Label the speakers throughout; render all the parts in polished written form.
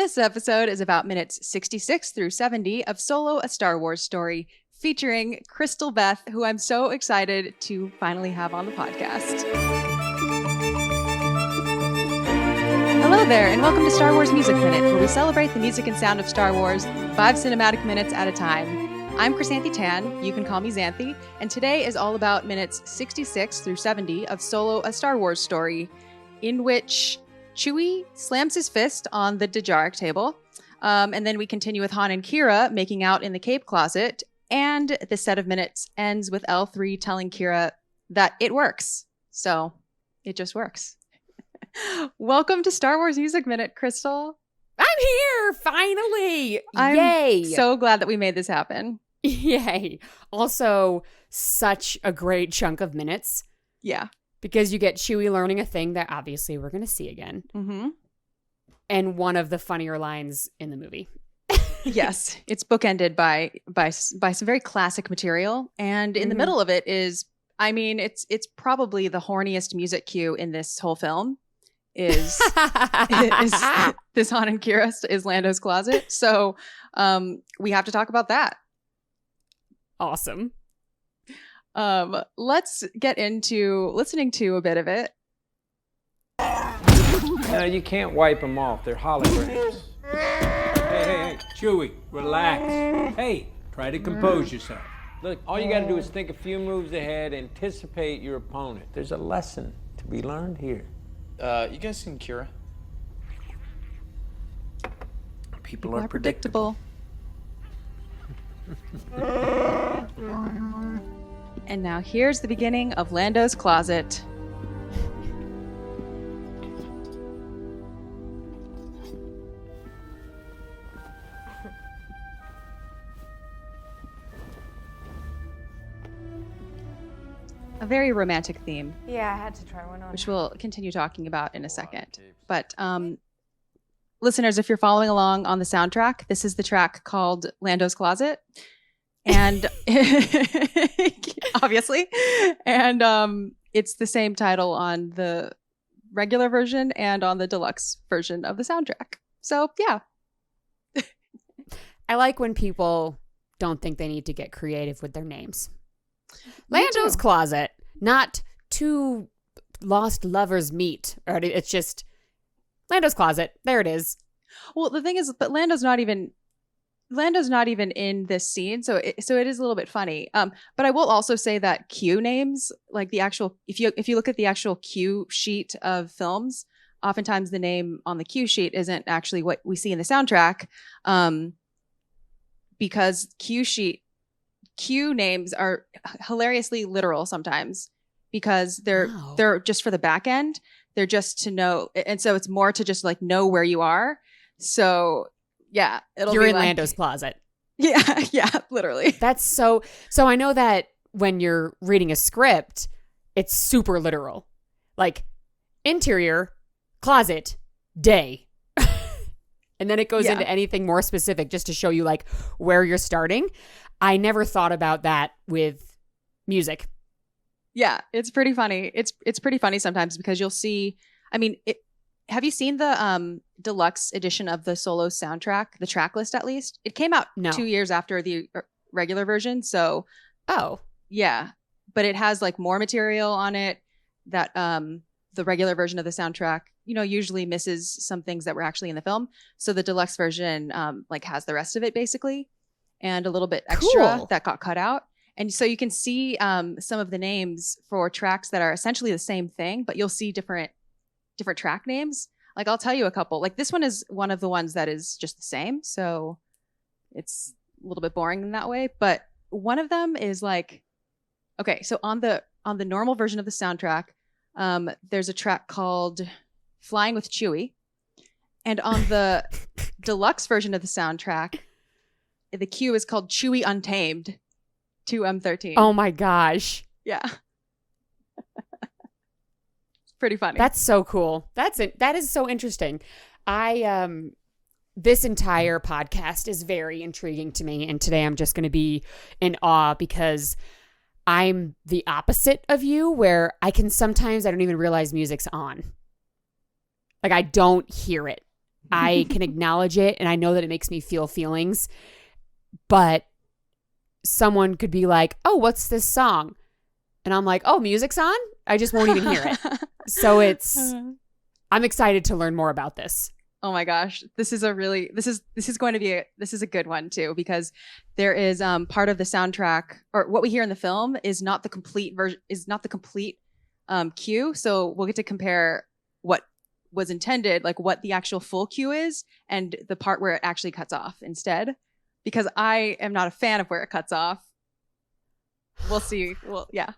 Speaker 1: This episode is about minutes 66 through 70 of Solo, a Star Wars story, featuring Crystal Beth, who I'm so excited to finally have on the podcast. Hello there, and welcome to Star Wars Music Minute, where we celebrate the music and sound of Star Wars 5 cinematic minutes at a time. I'm Xanthe Tan, you can call me Xanthe, and today is all about minutes 66 through 70 of Solo, a Star Wars story, in which Chewie slams his fist on the Dejaric table, and then we continue with Han and Qi'ra making out in the cave closet, and the set of minutes ends with L3 telling Qi'ra that it works. So, it just works. Welcome to Star Wars Music Minute, Crystal.
Speaker 2: I'm here, finally!
Speaker 1: I'm
Speaker 2: Yay!
Speaker 1: so glad that we made this happen.
Speaker 2: Yay! Also, such a great chunk of minutes.
Speaker 1: Yeah.
Speaker 2: Because you get Chewie learning a thing that obviously we're going to see again.
Speaker 1: Mm-hmm.
Speaker 2: And one of the funnier lines in the movie.
Speaker 1: Yes. It's bookended by some very classic material. And in the middle of it is, I mean, it's probably the horniest music cue in this whole film is this Han and Qi'ra is Lando's closet. So we have to talk about that.
Speaker 2: Awesome.
Speaker 1: Let's get into listening to a bit of it.
Speaker 3: No, you can't wipe them off. They're holograms.
Speaker 4: Hey, Chewie, relax. Hey, try to compose yourself.
Speaker 3: Look, all you gotta do is think a few moves ahead, anticipate your opponent. There's a lesson to be learned here.
Speaker 5: You guys seen Qi'ra?
Speaker 3: People are predictable.
Speaker 1: And now here's the beginning of Lando's closet. A very romantic theme.
Speaker 6: Yeah, I had to try one on.
Speaker 1: Which we'll continue talking about in a second. But listeners, if you're following along on the soundtrack, this is the track called Lando's Closet. And obviously, and it's the same title on the regular version and on the deluxe version of the soundtrack. So yeah.
Speaker 2: I like when people don't think they need to get creative with their names. Lando's Closet, not two lost lovers meet. Or it's just Lando's Closet. There it is.
Speaker 1: Well, the thing is, but Lando's not even in this scene, so it is a little bit funny. But I will also say that cue names, like the actual, if you look at the actual cue sheet of films, oftentimes the name on the cue sheet isn't actually what we see in the soundtrack, because cue names are hilariously literal sometimes, because they're just for the back end. They're just to know, and so it's more to just like know where you are. So. Yeah,
Speaker 2: you're in Lando's closet.
Speaker 1: Yeah, literally.
Speaker 2: That's so I know that when you're reading a script, it's super literal. Like interior, closet, day. And then it goes into anything more specific just to show you like where you're starting. I never thought about that with music.
Speaker 1: Yeah, it's pretty funny. It's pretty funny sometimes because you'll see, I mean, have you seen the deluxe edition of the Solo soundtrack, the track list at least? It came out 2 years after the regular version, so yeah, but it has like more material on it that the regular version of the soundtrack, usually misses some things that were actually in the film. So the deluxe version like has the rest of it basically, and a little bit extra that got cut out. And so you can see some of the names for tracks that are essentially the same thing, but you'll see different track names. Like I'll tell you a couple. Like this one is one of the ones that is just the same, so it's a little bit boring in that way. But one of them is like, okay, so on the normal version of the soundtrack, there's a track called "Flying with Chewie," and on the deluxe version of the soundtrack, the cue is called "Chewie Untamed" to M13.
Speaker 2: Oh my gosh!
Speaker 1: Yeah. Pretty funny.
Speaker 2: That's so cool. That is so interesting. This entire podcast is very intriguing to me, and today I'm just going to be in awe because I'm the opposite of you, where I don't even realize music's on. Like I don't hear it. I can acknowledge it and I know that it makes me feel feelings, but someone could be like, oh, what's this song? And I'm like, oh, music's on? I just won't even hear it. So I'm excited to learn more about this.
Speaker 1: Oh my gosh. This is a good one too, because there is part of the soundtrack, or what we hear in the film is not the complete cue. So we'll get to compare what was intended, like what the actual full cue is, and the part where it actually cuts off instead, because I am not a fan of where it cuts off. We'll see. Well, yeah,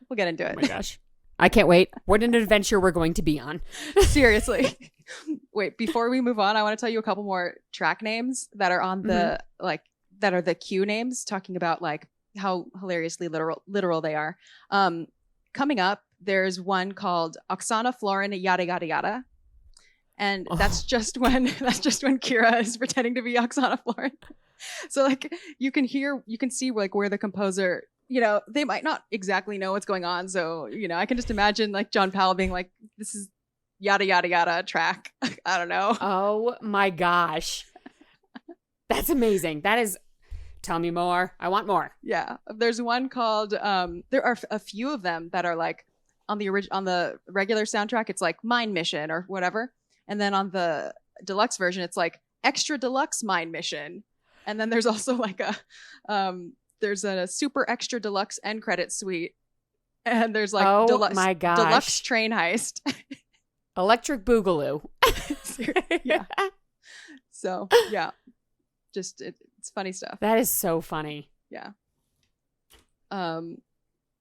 Speaker 1: we'll get into it.
Speaker 2: Oh my gosh. I can't wait. What an adventure we're going to be on.
Speaker 1: Seriously. Wait, before we move on, I want to tell you a couple more track names that are on the that are the cue names, talking about like how hilariously literal they are. Coming up, there's one called Oksana Florin Yada Yada Yada. And that's just when Qi'ra is pretending to be Oksana Florin. So like you can see like where the composer, they might not exactly know what's going on. So, I can just imagine like John Powell being like, this is yada, yada, yada track. I don't know.
Speaker 2: Oh my gosh. That's amazing. That is, tell me more. I want more.
Speaker 1: Yeah. There's one called, there are a few of them that are like on the regular soundtrack, it's like Mind Mission or whatever. And then on the deluxe version, it's like Extra Deluxe Mind Mission. And then there's also like there's a super extra deluxe end credit suite. And there's like deluxe train heist.
Speaker 2: Electric Boogaloo.
Speaker 1: Yeah. So yeah, just it's funny stuff.
Speaker 2: That is so funny.
Speaker 1: Yeah.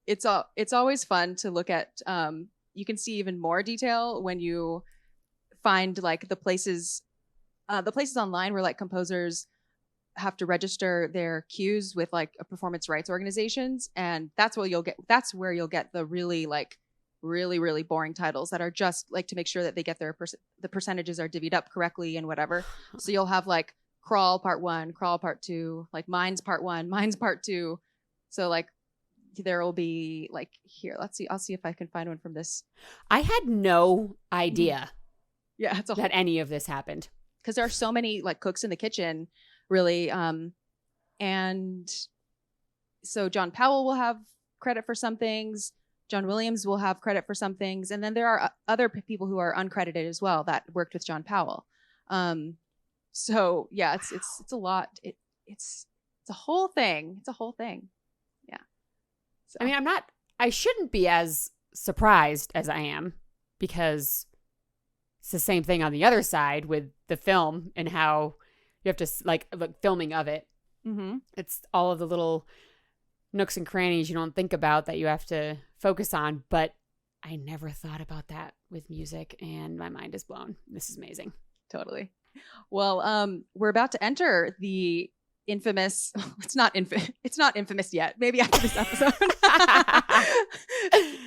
Speaker 1: It's always fun to look at. You can see even more detail when you find like the places online where like composers have to register their cues with like a performance rights organizations, and that's where you'll get the really really boring titles that are just like to make sure that they get the percentages are divvied up correctly and whatever. So you'll have like Crawl Part 1, Crawl Part 2, like Mines Part 1, Mines Part 2. So like there will be like here. Let's see. I'll see if I can find one from this.
Speaker 2: I had no idea.
Speaker 1: Yeah,
Speaker 2: that any of this happened,
Speaker 1: because there are so many like cooks in the kitchen, really. And so John Powell will have credit for some things. John Williams will have credit for some things, and then there are other people who are uncredited as well that worked with John Powell. So yeah, it's a lot. It's a whole thing. It's a whole thing. Yeah. So.
Speaker 2: I mean, I shouldn't be as surprised as I am, because it's the same thing on the other side with the film and how you have to like filming of it.
Speaker 1: Mm-hmm.
Speaker 2: It's all of the little nooks and crannies you don't think about that you have to focus on. But I never thought about that with music, and my mind is blown. This is amazing.
Speaker 1: Totally. Well, we're about to enter the infamous. It's not infamous yet. Maybe after this episode.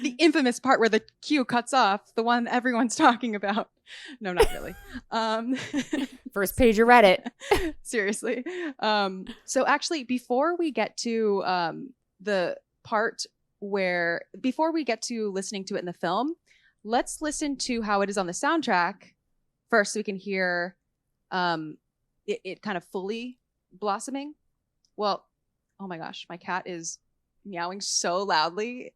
Speaker 1: The infamous part where the cue cuts off, the one everyone's talking about. No, not really.
Speaker 2: First page of Reddit.
Speaker 1: Seriously. So actually, before we get to the part before we get to listening to it in the film, let's listen to how it is on the soundtrack first, so we can hear it kind of fully blossoming. Well, oh my gosh, my cat is meowing so loudly.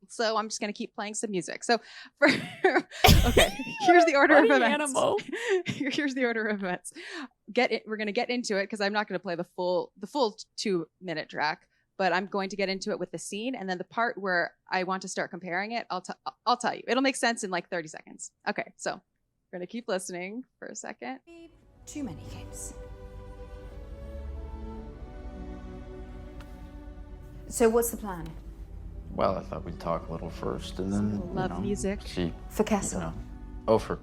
Speaker 1: So I'm just going to keep playing some music. So okay, here's the order of events.
Speaker 2: Animal.
Speaker 1: Here's the order of events. We're going to get into it, because I'm not going to play the full 2-minute track, but I'm going to get into it with the scene, and then the part where I want to start comparing it, I'll tell you. It'll make sense in like 30 seconds. Okay, so we're going to keep listening for a second.
Speaker 6: Too many games. So what's the plan?
Speaker 5: Well, I thought we'd talk a little first, and then
Speaker 1: Love music.
Speaker 5: See
Speaker 6: For Castle.
Speaker 5: For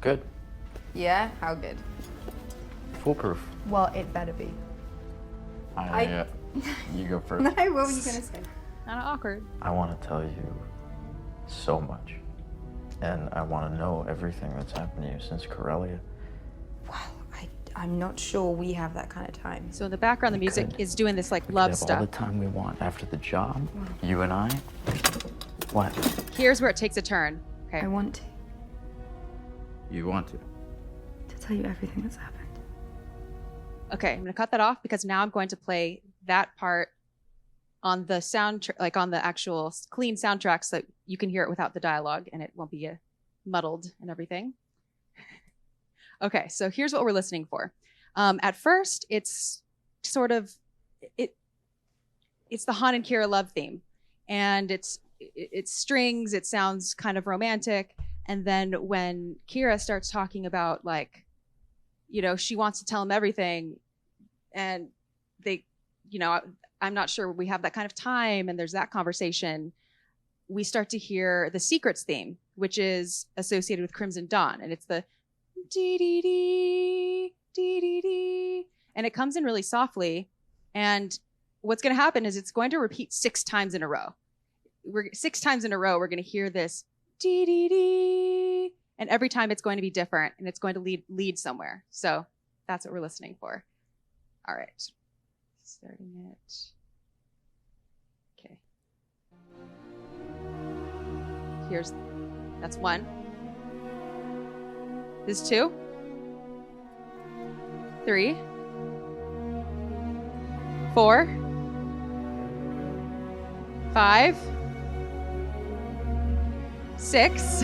Speaker 5: good,
Speaker 6: Yeah, how good?
Speaker 5: foolproof.
Speaker 6: Well, it better be.
Speaker 5: You go first.
Speaker 6: No, what were you gonna say?
Speaker 1: Kind of awkward.
Speaker 5: I want to tell you so much, and I want to know everything that's happened to you since Corellia.
Speaker 6: Well, I'm not sure we have that kind of time.
Speaker 1: So in the background, the music is doing this like love
Speaker 5: Have
Speaker 1: stuff.
Speaker 5: all the time we want after the job. You and I. What?
Speaker 1: Here's where it takes a turn. Okay.
Speaker 6: I want to.
Speaker 5: You want to?
Speaker 6: To tell you everything that's happened.
Speaker 1: Okay, I'm gonna cut that off because now I'm going to play that part on the soundtrack, like on the actual clean soundtrack, so that you can hear it without the dialogue and it won't be muddled and everything. Okay, so here's what we're listening for. At first, it's sort of it's the Han and Qi'ra love theme, and it's strings. It sounds kind of romantic, and then when Qi'ra starts talking about, like, you know, she wants to tell him everything, and they, you know, I'm not sure we have that kind of time, and there's that conversation. We start to hear the Secrets theme, which is associated with Crimson Dawn, and it's the dee dee dee dee dee dee, and it comes in really softly. And what's going to happen is it's going to repeat 6 times in a row. 6 times in a row, we're going to hear this dee dee dee, and every time it's going to be different, and it's going to lead somewhere. So that's what we're listening for. All right, starting it. Okay. That's 1. This is 2, 3, 4, 5, 6.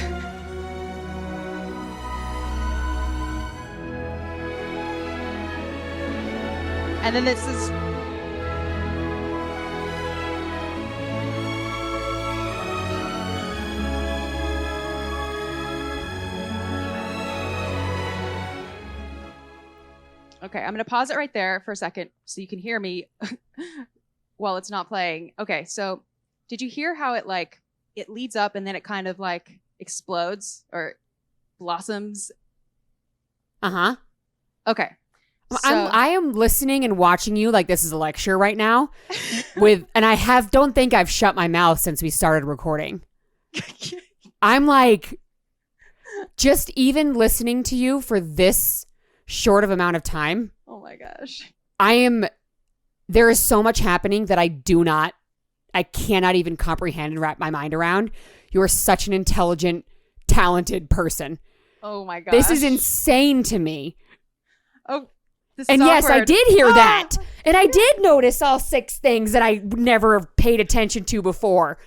Speaker 1: And then this is okay, I'm going to pause it right there for a second so you can hear me while it's not playing. Okay, so did you hear how it leads up and then it kind of like explodes or blossoms?
Speaker 2: Uh-huh.
Speaker 1: Okay. So,
Speaker 2: I am listening and watching you like this is a lecture right now and I don't think I've shut my mouth since we started recording. I'm like, just even listening to you for this short of amount of time.
Speaker 1: Oh my gosh.
Speaker 2: There is so much happening that I cannot even comprehend and wrap my mind around. You are such an intelligent, talented person.
Speaker 1: Oh my gosh.
Speaker 2: This is insane to me.
Speaker 1: Oh, this is
Speaker 2: and
Speaker 1: awkward.
Speaker 2: yes, I did hear that. And I did notice all 6 things that I never paid attention to before.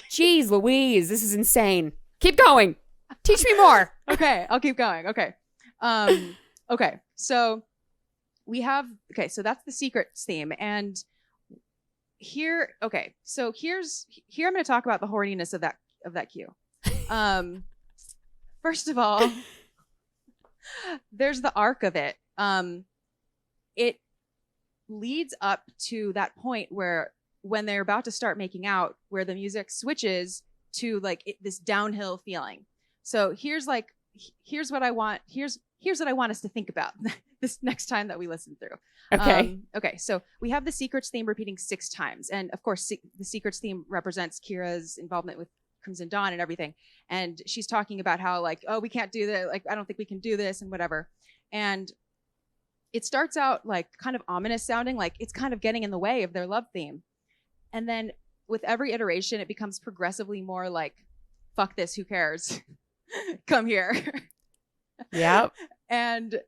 Speaker 2: Jeez Louise, this is insane. Keep going. Teach me more.
Speaker 1: Okay, I'll keep going. Okay. Okay, so so that's the Secrets theme. And here I'm going to talk about the horniness of that cue. First of all, there's the arc of it. It leads up to that point where when they're about to start making out, where the music switches to this downhill feeling. So here's what I want us to think about this next time that we listen through.
Speaker 2: Okay.
Speaker 1: Okay. So we have the Secrets theme repeating 6 times. And of course, the Secrets theme represents Qi'ra's involvement with Crimson Dawn and everything. And she's talking about how we can't do that. I don't think we can do this and whatever. And it starts out kind of ominous sounding, like it's kind of getting in the way of their love theme. And then with every iteration, it becomes progressively more like, fuck this, who cares? Come here.
Speaker 2: Yep.
Speaker 1: And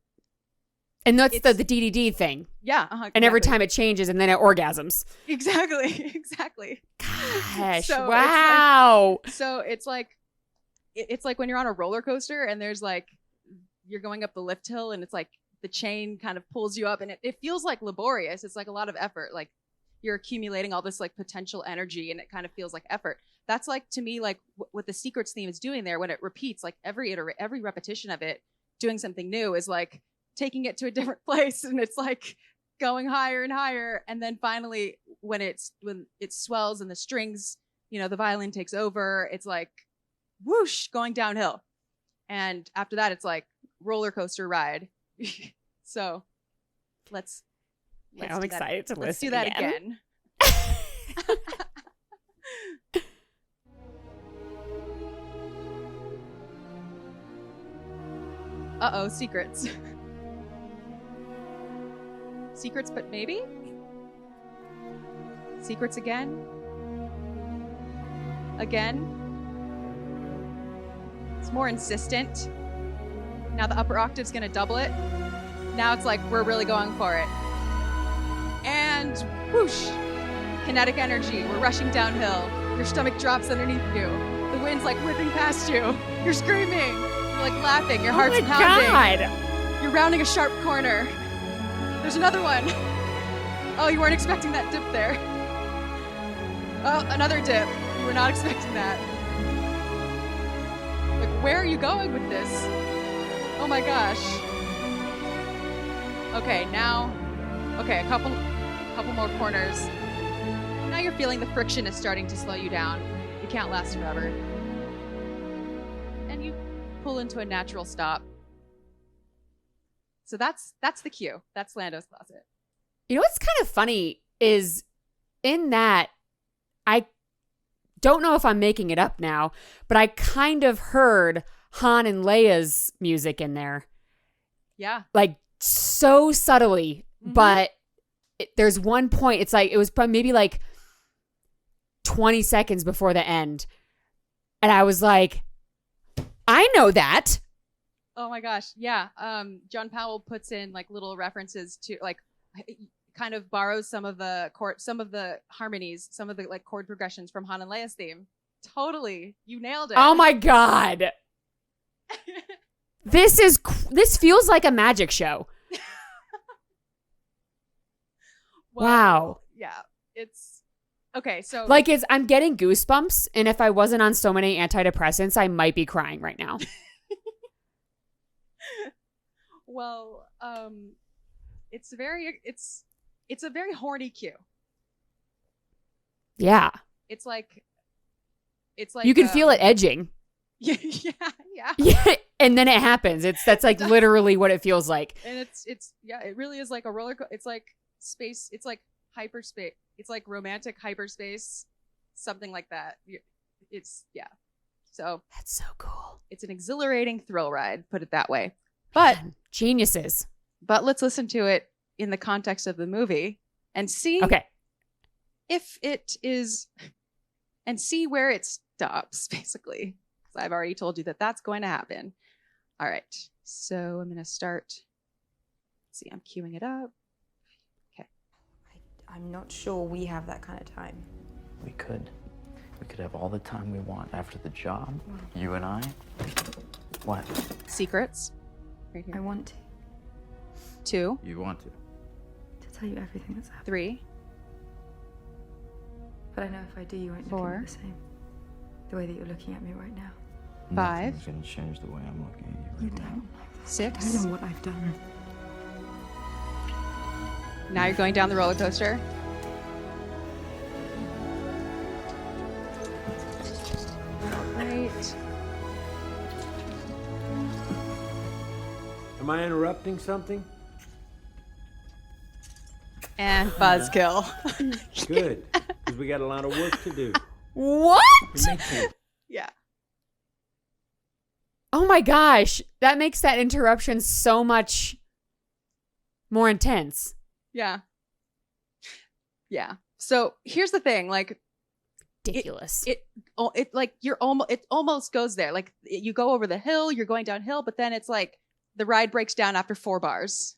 Speaker 2: that's the DDD thing.
Speaker 1: Yeah. Exactly.
Speaker 2: And every time it changes and then it orgasms.
Speaker 1: Exactly.
Speaker 2: Gosh.
Speaker 1: So
Speaker 2: wow.
Speaker 1: It's like when you're on a roller coaster and there's you're going up the lift hill and it's like the chain kind of pulls you up and it feels like laborious. It's like a lot of effort. Like you're accumulating all this potential energy and it kind of feels like effort. That's to me, what the Secrets theme is doing there when it repeats, every repetition of it, doing something new is taking it to a different place. And it's going higher and higher. And then finally, when it swells and the strings, the violin takes over, it's whoosh, going downhill. And after that, it's roller coaster ride. So
Speaker 2: I'm excited to listen.
Speaker 1: Let's do that again. Uh-oh, secrets. Secrets, but maybe? Secrets again? Again? It's more insistent. Now the upper octave's gonna double it. Now it's like we're really going for it. And whoosh! Kinetic energy. We're rushing downhill. Your stomach drops underneath you. The wind's like whipping past you. You're screaming. You're like laughing. Your heart's pounding.
Speaker 2: God.
Speaker 1: You're rounding a sharp corner. There's another one. Oh, you weren't expecting that dip there. Oh, another dip. You were not expecting that. Like, where are you going with this? Oh my gosh. Okay, now, a couple more corners. Now you're feeling the friction is starting to slow you down. You can't last forever. And you pull into a natural stop. So that's the cue. That's Lando's closet.
Speaker 2: You know what's kind of funny is in that, I don't know if I'm making it up now, but I kind of heard Han and Leia's music in there.
Speaker 1: Yeah.
Speaker 2: Like so subtly, but there's one point, it's like, it was maybe like 20 seconds before the end. And I was like, I know that.
Speaker 1: Oh my gosh. Yeah. John Powell puts in like little references to like, kind of borrows some of the harmonies, some of the like chord progressions from Han and Leia's theme. Totally. You nailed it.
Speaker 2: Oh my God. This feels like a magic show. Wow.
Speaker 1: Yeah. It's okay. So
Speaker 2: like I'm getting goosebumps. And if I wasn't on so many antidepressants, I might be crying right now.
Speaker 1: Well, it's a very horny cue.
Speaker 2: Yeah.
Speaker 1: It's like
Speaker 2: you can feel it edging.
Speaker 1: Yeah.
Speaker 2: Yeah. And then it happens. That's like literally what it feels like.
Speaker 1: And it really is like a roller coaster. It's like space. It's like hyperspace. It's like romantic hyperspace, something like that. So
Speaker 2: that's so cool.
Speaker 1: It's an exhilarating thrill ride, put it that way. But
Speaker 2: man, geniuses.
Speaker 1: But let's listen to it in the context of the movie and see if it is, and see where it stops, basically. Because I've already told you that that's going to happen. All right. So I'm going to start. Let's see, I'm queuing it up. Okay.
Speaker 6: I'm not sure we have that kind of time.
Speaker 5: We could. We could have all the time we want after the job. You and I. What?
Speaker 1: Secrets. Right here.
Speaker 6: I want to.
Speaker 1: 2.
Speaker 5: You want to.
Speaker 6: To tell you everything that's happened.
Speaker 1: 3.
Speaker 6: But I know if I do, you won't look at me the same. The way that you're looking at me right now.
Speaker 1: 5.
Speaker 5: Nothing's gonna change the way I'm looking at you.
Speaker 6: You don't.
Speaker 1: 6.
Speaker 6: I don't know what I've done.
Speaker 1: Now you're going down the roller coaster. Right.
Speaker 4: Am I interrupting something?
Speaker 1: And Buzzkill.
Speaker 4: Good, because we got a lot of work to do.
Speaker 2: What?
Speaker 1: Yeah.
Speaker 2: Oh my gosh. That makes that interruption so much more intense.
Speaker 1: Yeah. Yeah. So here's the thing, like,
Speaker 2: ridiculous.
Speaker 1: It like it almost goes there. Like you go over the hill, you're going downhill, but then it's like the ride breaks down after 4 bars.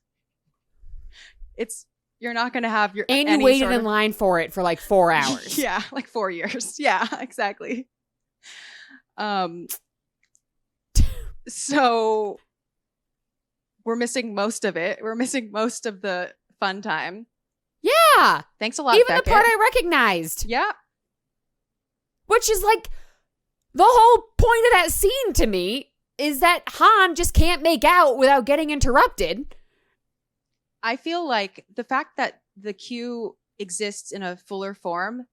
Speaker 1: You're not going to have your
Speaker 2: and you waited in line for it for like 4 hours.
Speaker 1: Yeah, like 4 years. Yeah, exactly. So we're missing most of it. We're missing most of the fun time.
Speaker 2: Yeah.
Speaker 1: Thanks a lot,
Speaker 2: even
Speaker 1: Beckett.
Speaker 2: the part I recognized.
Speaker 1: Yeah.
Speaker 2: Which is like the whole point of that scene to me is that Han just can't make out without getting interrupted.
Speaker 1: I feel like the fact that the cue exists in a fuller form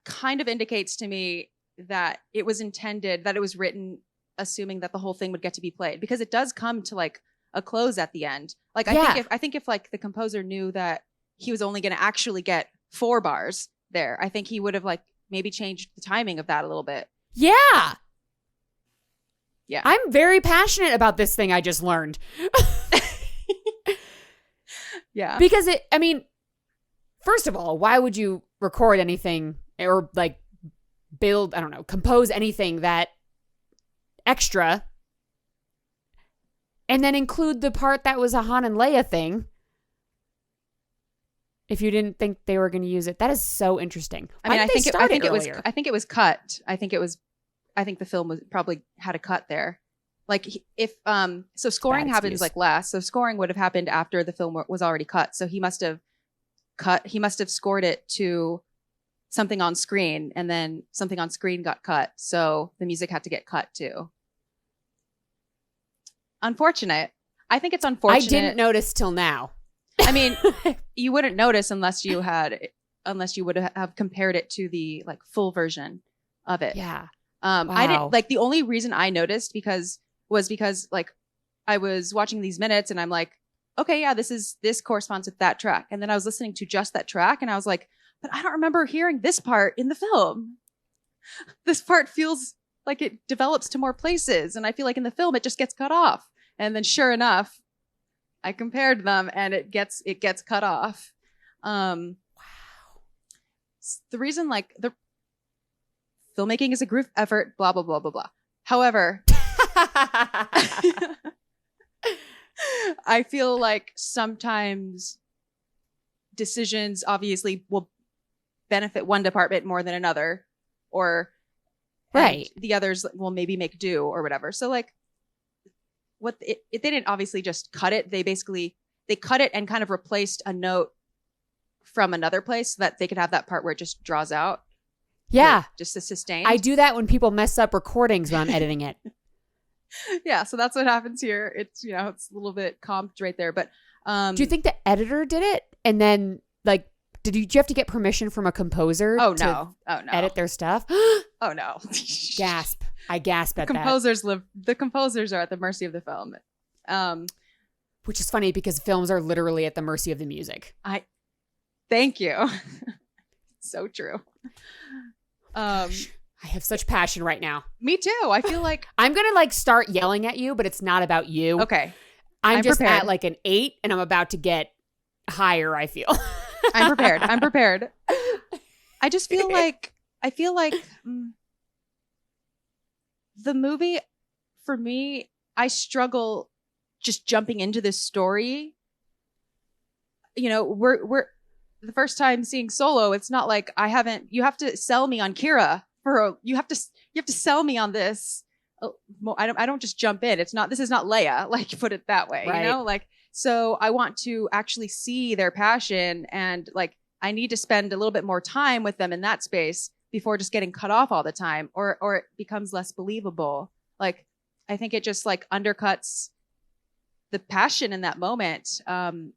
Speaker 1: kind of indicates to me that it was intended, that it was written assuming that the whole thing would get to be played, because it does come to like a close at the end. Like I think if like the composer knew that he was only going to actually get 4 bars there, I think he would have like maybe changed the timing of that a little bit.
Speaker 2: Yeah.
Speaker 1: Yeah.
Speaker 2: I'm very passionate about this thing I just learned.
Speaker 1: Yeah.
Speaker 2: Because first of all, why would you record anything or like compose anything that extra And then include the part that was a Han and Leia thing. If you didn't think they were going to use it. That is so interesting.
Speaker 1: I mean, I think it was cut. I think the film was probably had a cut there. Like if so scoring happens like last. So scoring would have happened after the film was already cut. So he must have scored it to something on screen, and then something on screen got cut. So the music had to get cut too. Unfortunate. I think it's unfortunate.
Speaker 2: I didn't notice till now.
Speaker 1: I mean, you wouldn't notice unless you would have compared it to the like full version of it.
Speaker 2: Yeah.
Speaker 1: Wow. I didn't like, the only reason I noticed was because like I was watching these minutes and I'm like, okay, yeah, this corresponds with that track. And then I was listening to just that track and I was like, but I don't remember hearing this part in the film. This part feels like it develops to more places. And I feel like in the film, it just gets cut off. And then sure enough, I compared them and it gets cut off. Wow. The reason like the filmmaking is a group effort, blah, blah, blah, blah, blah. However, I feel like sometimes decisions obviously will benefit one department more than another, or
Speaker 2: right,
Speaker 1: the others will maybe make do or whatever. So like they didn't obviously just cut it. They cut it and kind of replaced a note from another place so that they could have that part where it just draws out.
Speaker 2: Yeah.
Speaker 1: Just a sustained.
Speaker 2: I do that when people mess up recordings when I'm editing it.
Speaker 1: Yeah, so that's what happens here. It's, it's a little bit comped right there. But
Speaker 2: do you think the editor did it? And then like, did you have to get permission from a composer to edit their stuff?
Speaker 1: Oh no.
Speaker 2: Gasp. I gasp at
Speaker 1: that. The composers are at the mercy of the film.
Speaker 2: Which is funny because films are literally at the mercy of the music.
Speaker 1: Thank you. So true.
Speaker 2: I have such passion right now.
Speaker 1: Me too. I feel like
Speaker 2: I'm going to like start yelling at you, but it's not about you.
Speaker 1: Okay.
Speaker 2: I'm just prepared. At like an 8 and I'm about to get higher, I feel.
Speaker 1: I'm prepared. I just feel like the movie, for me, I struggle just jumping into this story. We're the first time seeing Solo. It's not like you have to sell me on Qi'ra you have to sell me on this. I don't just jump in. This is not Leia, like, put it that way,
Speaker 2: right.
Speaker 1: So I want to actually see their passion, and like, I need to spend a little bit more time with them in that space before just getting cut off all the time, or it becomes less believable. Like, I think it just like undercuts the passion in that moment, to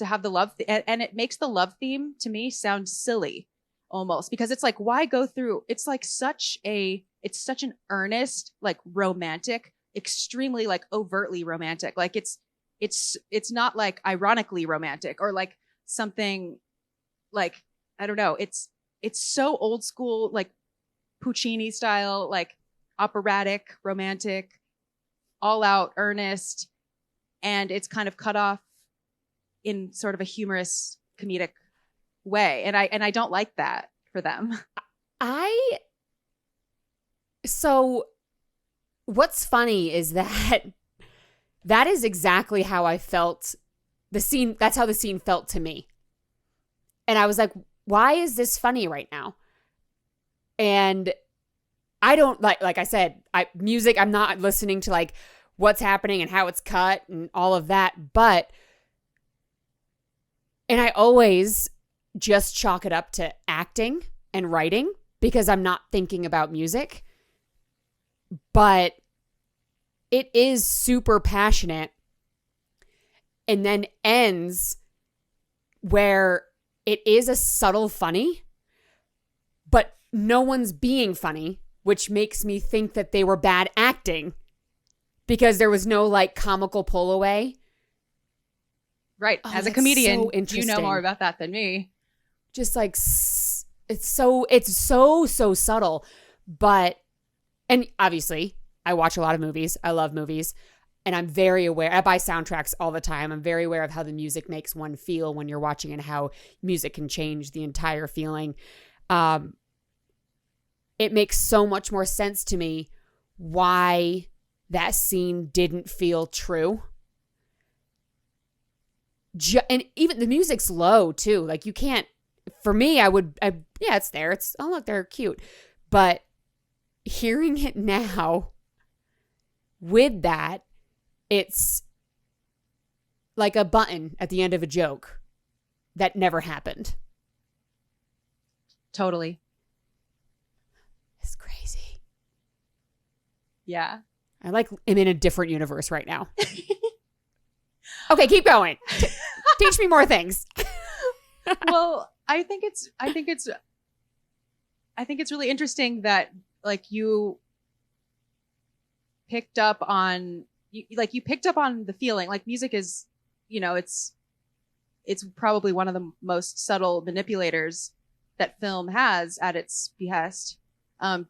Speaker 1: have the love, and it makes the love theme to me sound silly almost, because it's like, why go through, it's like such an earnest, like romantic, extremely like overtly romantic. Like it's not like ironically romantic or like something like, I don't know. It's so old school, like Puccini style, like operatic, romantic, all out earnest. And it's kind of cut off in sort of a humorous, comedic way. And I don't like that for them.
Speaker 2: So what's funny is that is exactly how I felt the scene. That's how the scene felt to me. And I was like, why is this funny right now? And I don't like I said, music, I'm not listening to like what's happening and how it's cut and all of that. And I always just chalk it up to acting and writing because I'm not thinking about music. But it is super passionate and then ends where it is a subtle funny, but no one's being funny, which makes me think that they were bad acting because there was no like comical pull away.
Speaker 1: Right.
Speaker 2: Oh,
Speaker 1: as a comedian,
Speaker 2: so
Speaker 1: you know more about that than me.
Speaker 2: Just like, it's so subtle. But, and obviously I watch a lot of movies. I love movies. And I'm very aware, I buy soundtracks all the time. I'm very aware of how the music makes one feel when you're watching and how music can change the entire feeling. It makes so much more sense to me why that scene didn't feel true. And even the music's low too. Like you can't, for me, yeah, it's there. Oh, look, they're cute. But hearing it now with that, it's like a button at the end of a joke that never happened.
Speaker 1: Totally.
Speaker 2: It's crazy.
Speaker 1: Yeah.
Speaker 2: I like am in a different universe right now. Okay, keep going. Teach me more things.
Speaker 1: Well, I think it's really interesting that like you picked up on the feeling. Like music is, it's probably one of the most subtle manipulators that film has at its behest.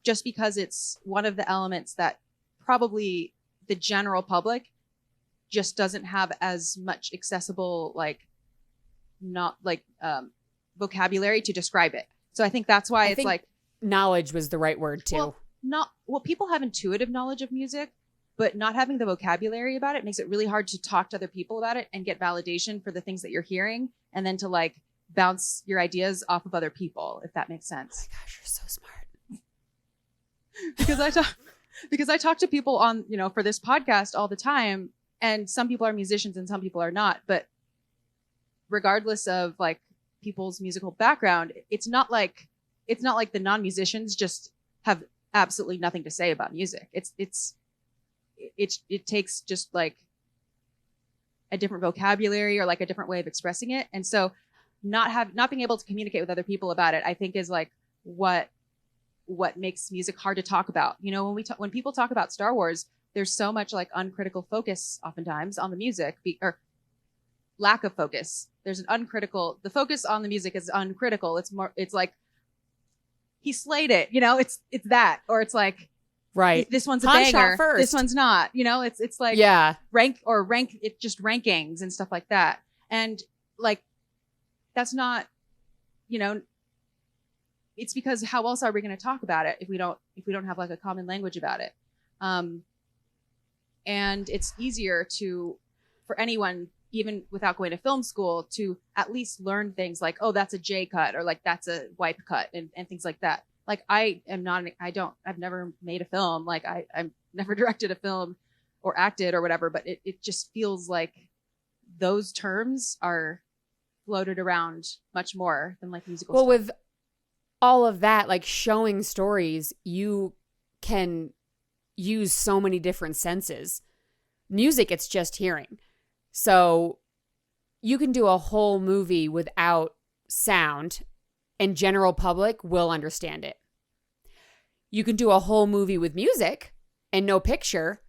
Speaker 1: Just because it's one of the elements that probably the general public just doesn't have as much accessible, vocabulary to describe it. So I think that's why
Speaker 2: knowledge was the right word too.
Speaker 1: People have intuitive knowledge of music, but not having the vocabulary about it makes it really hard to talk to other people about it and get validation for the things that you're hearing, and then to bounce your ideas off of other people, if that makes sense.
Speaker 2: Oh my gosh, you're so smart.
Speaker 1: Because I talk to people on, for this podcast all the time, and some people are musicians and some people are not, but regardless of people's musical background, it's not like the non-musicians just have absolutely nothing to say about music. It takes just a different vocabulary or a different way of expressing it. And so not being able to communicate with other people about it, I think is what makes music hard to talk about. When people talk about Star Wars, there's so much uncritical focus oftentimes on the music or lack of focus. There's the focus on the music is uncritical. It's he slayed it, it's that, or it's
Speaker 2: right.
Speaker 1: This one's a
Speaker 2: Han
Speaker 1: banger.
Speaker 2: shot first.
Speaker 1: This one's not, it's
Speaker 2: yeah,
Speaker 1: rank it just rankings and stuff like that. And that's not, it's because how else are we going to talk about it if we don't have a common language about it? And it's easier for anyone, even without going to film school, to at least learn things oh, that's a J cut, or that's a wipe cut, and things like that. I've never made a film. I've never directed a film or acted or whatever, but it just feels like those terms are floated around much more than musical stuff.
Speaker 2: With all of that, showing stories, you can use so many different senses. Music, it's just hearing. So you can do a whole movie without sound and general public will understand it. You can do a whole movie with music and no picture.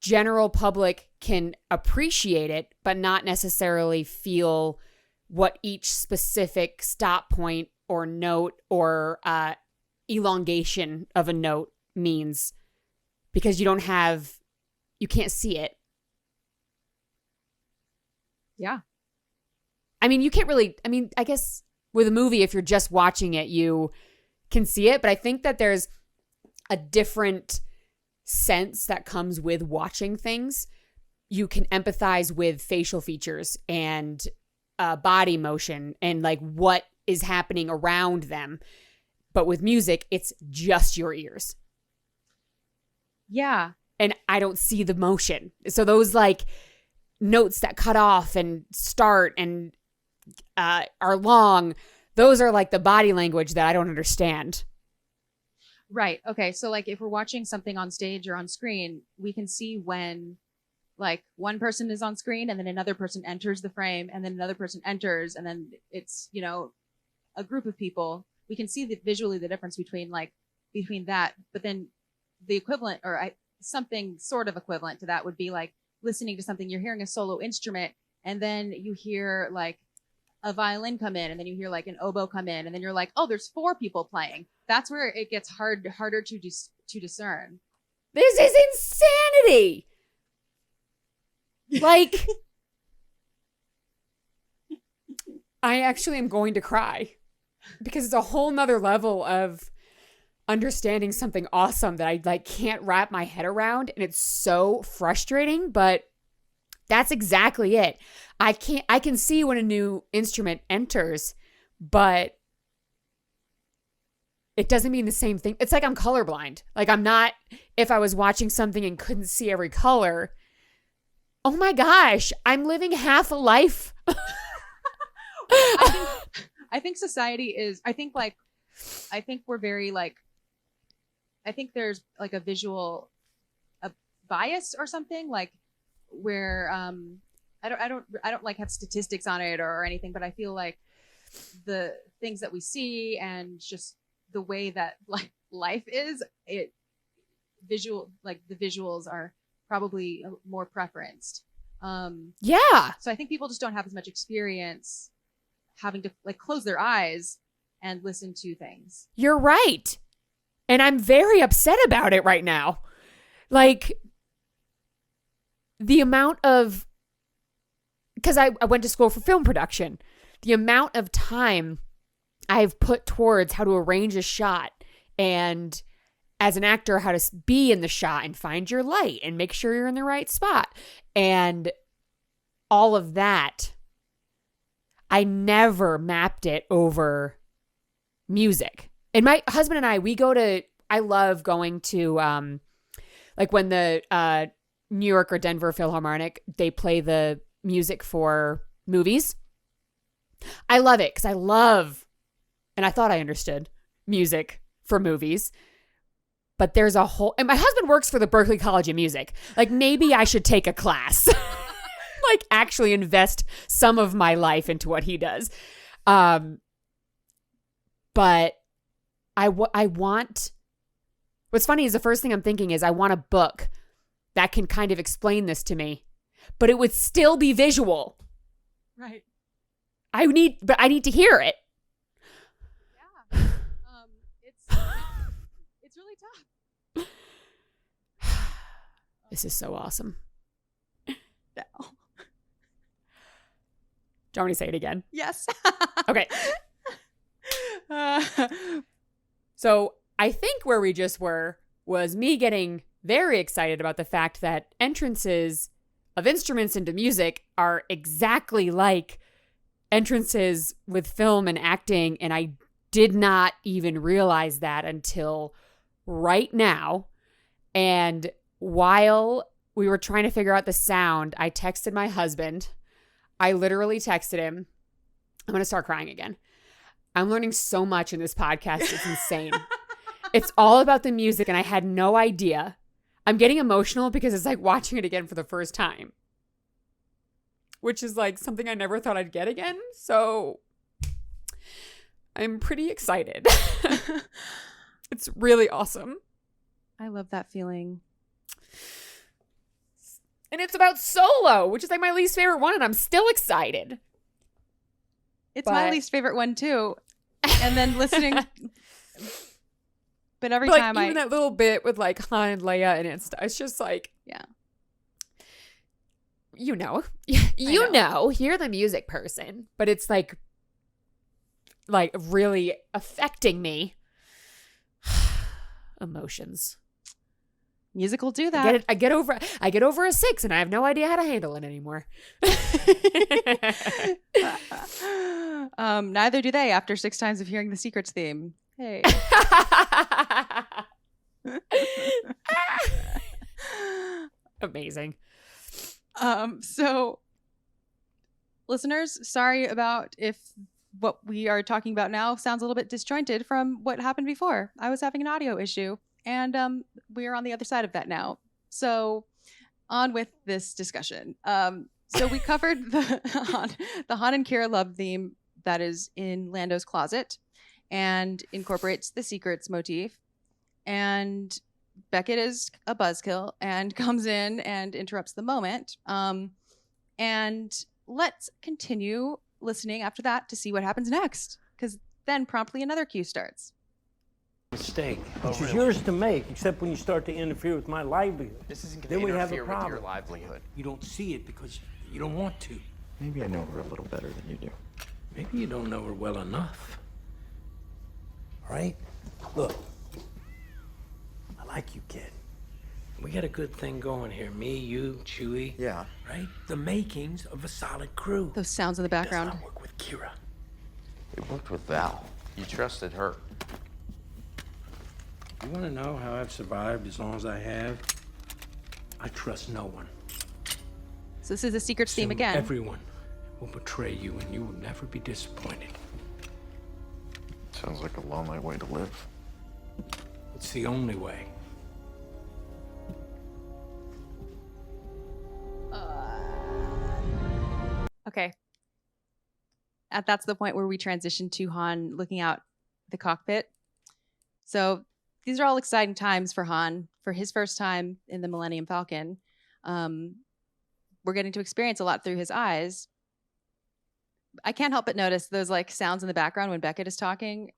Speaker 2: General public can appreciate it, but not necessarily feel what each specific stop point or note or elongation of a note means, because you can't see it.
Speaker 1: Yeah.
Speaker 2: You can't really, I guess with a movie, if you're just watching it, you can see it, but I think that there's a different sense that comes with watching things. You can empathize with facial features and body motion and what is happening around them. But with music, it's just your ears.
Speaker 1: Yeah.
Speaker 2: And I don't see the motion. So those notes that cut off and start and are long, those are the body language that I don't understand.
Speaker 1: Right. Okay. So if we're watching something on stage or on screen, we can see when one person is on screen and then another person enters the frame and then another person enters, and then it's, a group of people. We can see visually the difference between that. But then the equivalent, or something sort of equivalent to that, would be listening to something. You're hearing a solo instrument, and then you hear a violin come in, and then you hear an oboe come in, and then you're oh, there's 4 people playing. That's where it gets harder to discern.
Speaker 2: This is insanity. I actually am going to cry, because it's a whole nother level of understanding something awesome that I like can't wrap my head around, and it's so frustrating, but that's exactly it. I can see when a new instrument enters, but it doesn't mean the same thing. It's like I'm colorblind. Like I'm not, if I was watching something and couldn't see every color, oh my gosh, I'm living half a life.
Speaker 1: I think society is, I think we're very like, I think there's like a visual bias or something, like where I don't like have statistics on it or anything, but I feel like the things that we see and just the way that like life is, the visuals are probably more preferenced.
Speaker 2: Yeah.
Speaker 1: So I think people just don't have as much experience having to like close their eyes and listen to things.
Speaker 2: You're right. And I'm very upset about it right now. Like the amount of, because I went to school for film production, the amount of time I've put towards how to arrange a shot and as an actor, how to be in the shot and find your light and make sure you're in the right spot. And all of that, I never mapped it over music. And my husband and I love going to, like when the New York or Denver Philharmonic, they play the music for movies. I love it because and I thought I understood music for movies. But there's a whole, and my husband works for the Berklee College of Music. Like maybe I should take a class, like actually invest some of my life into what he does. But I want, what's funny is the first thing I'm thinking is I want a book that can kind of explain this to me, but it would still be visual.
Speaker 1: Right.
Speaker 2: I need to hear it.
Speaker 1: Yeah. It's really tough.
Speaker 2: This is so awesome.
Speaker 1: No.
Speaker 2: Do you want me to say it again?
Speaker 1: Yes.
Speaker 2: Okay. So I think where we just were was me getting very excited about the fact that entrances of instruments into music are exactly like entrances with film and acting. And I did not even realize that until right now. And while we were trying to figure out the sound, I texted my husband. I literally texted him. I'm going to start crying again. I'm learning so much in this podcast. It's insane. It's all about the music, and I had no idea. I'm getting emotional because it's like watching it again for the first time, which is like something I never thought I'd get again. So I'm pretty excited. It's really awesome.
Speaker 1: I love that feeling.
Speaker 2: And it's about solo, which is like my least favorite one, and I'm still excited.
Speaker 1: It's my least favorite one too. And then listening, but every
Speaker 2: like,
Speaker 1: time
Speaker 2: even that little bit with like Han and Leia and it's just like,
Speaker 1: yeah,
Speaker 2: you know, you're the music person, but it's like really affecting me. Emotions.
Speaker 1: Music will do that.
Speaker 2: I get over a 6 and I have no idea how to handle it anymore.
Speaker 1: Neither do they after 6 times of hearing the Secrets theme. Hey.
Speaker 2: Amazing.
Speaker 1: So listeners, sorry about if what we are talking about now sounds a little bit disjointed from what happened before. I was having an audio issue. And we are on the other side of that now. So on with this discussion. So we covered the Han and Qi'ra love theme that is in Lando's closet and incorporates the Secrets motif. And Beckett is a buzzkill and comes in and interrupts the moment. And let's continue listening after that to see what happens next, because then promptly another cue starts.
Speaker 3: Mistake, which is yours to make, except when you start to interfere with my livelihood.
Speaker 7: This isn't going to interfere with your livelihood.
Speaker 4: You don't see it because you don't want to.
Speaker 5: Maybe I know her a little better than you do.
Speaker 3: Maybe you don't know her well enough. All right? Look,
Speaker 4: like you, kid. We got a good thing going here. Me, you, Chewie.
Speaker 5: Yeah.
Speaker 4: Right? The makings of a solid crew.
Speaker 1: Those sounds in the background.
Speaker 4: Does not work with Qi'ra.
Speaker 7: It worked with Val. You trusted her.
Speaker 4: You want to know how I've survived as long as I have? I trust no one.
Speaker 1: So this is a secret theme
Speaker 4: Assume
Speaker 1: again.
Speaker 4: Everyone will betray you, and you will never be disappointed.
Speaker 5: Sounds like a lonely way to live.
Speaker 4: It's the only way.
Speaker 1: Okay. That's the point where we transition to Han looking out the cockpit. So these are all exciting times for Han. For his first time in the Millennium Falcon, we're getting to experience a lot through his eyes. I can't help but notice those like sounds in the background when Beckett is talking.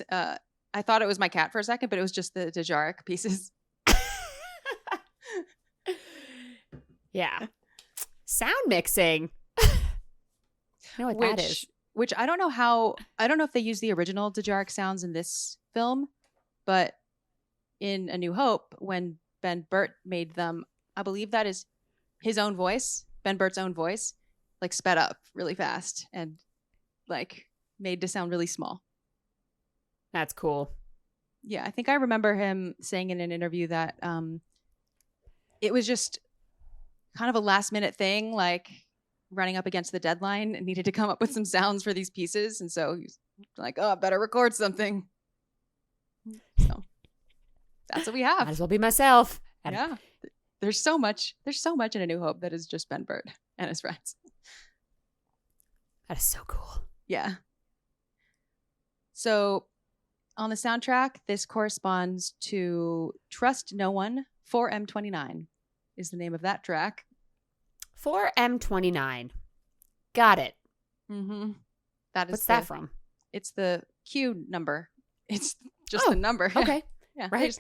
Speaker 1: I thought it was my cat for a second, but it was just the Dejaric pieces.
Speaker 2: Yeah. Sound mixing. You know what that is.
Speaker 1: Which I don't know if they use the original Dejaric sounds in this film, but in A New Hope, when Ben Burt made them, I believe that is his own voice, Ben Burt's own voice, like sped up really fast and like made to sound really small.
Speaker 2: That's cool.
Speaker 1: Yeah, I think I remember him saying in an interview that it was just kind of a last minute thing, like running up against the deadline and needed to come up with some sounds for these pieces. And so he's like, oh, I better record something. So that's what we have.
Speaker 2: Might as well be myself.
Speaker 1: Yeah. There's so much in A New Hope that is just Ben Burt and his friends.
Speaker 2: That is so cool.
Speaker 1: Yeah. So on the soundtrack, this corresponds to Trust No One, 4M29 is the name of that track.
Speaker 2: 4M29. Got it.
Speaker 1: Mm-hmm.
Speaker 2: What's that from?
Speaker 1: It's the Q number. It's just the number.
Speaker 2: Okay.
Speaker 1: Yeah.
Speaker 2: Right.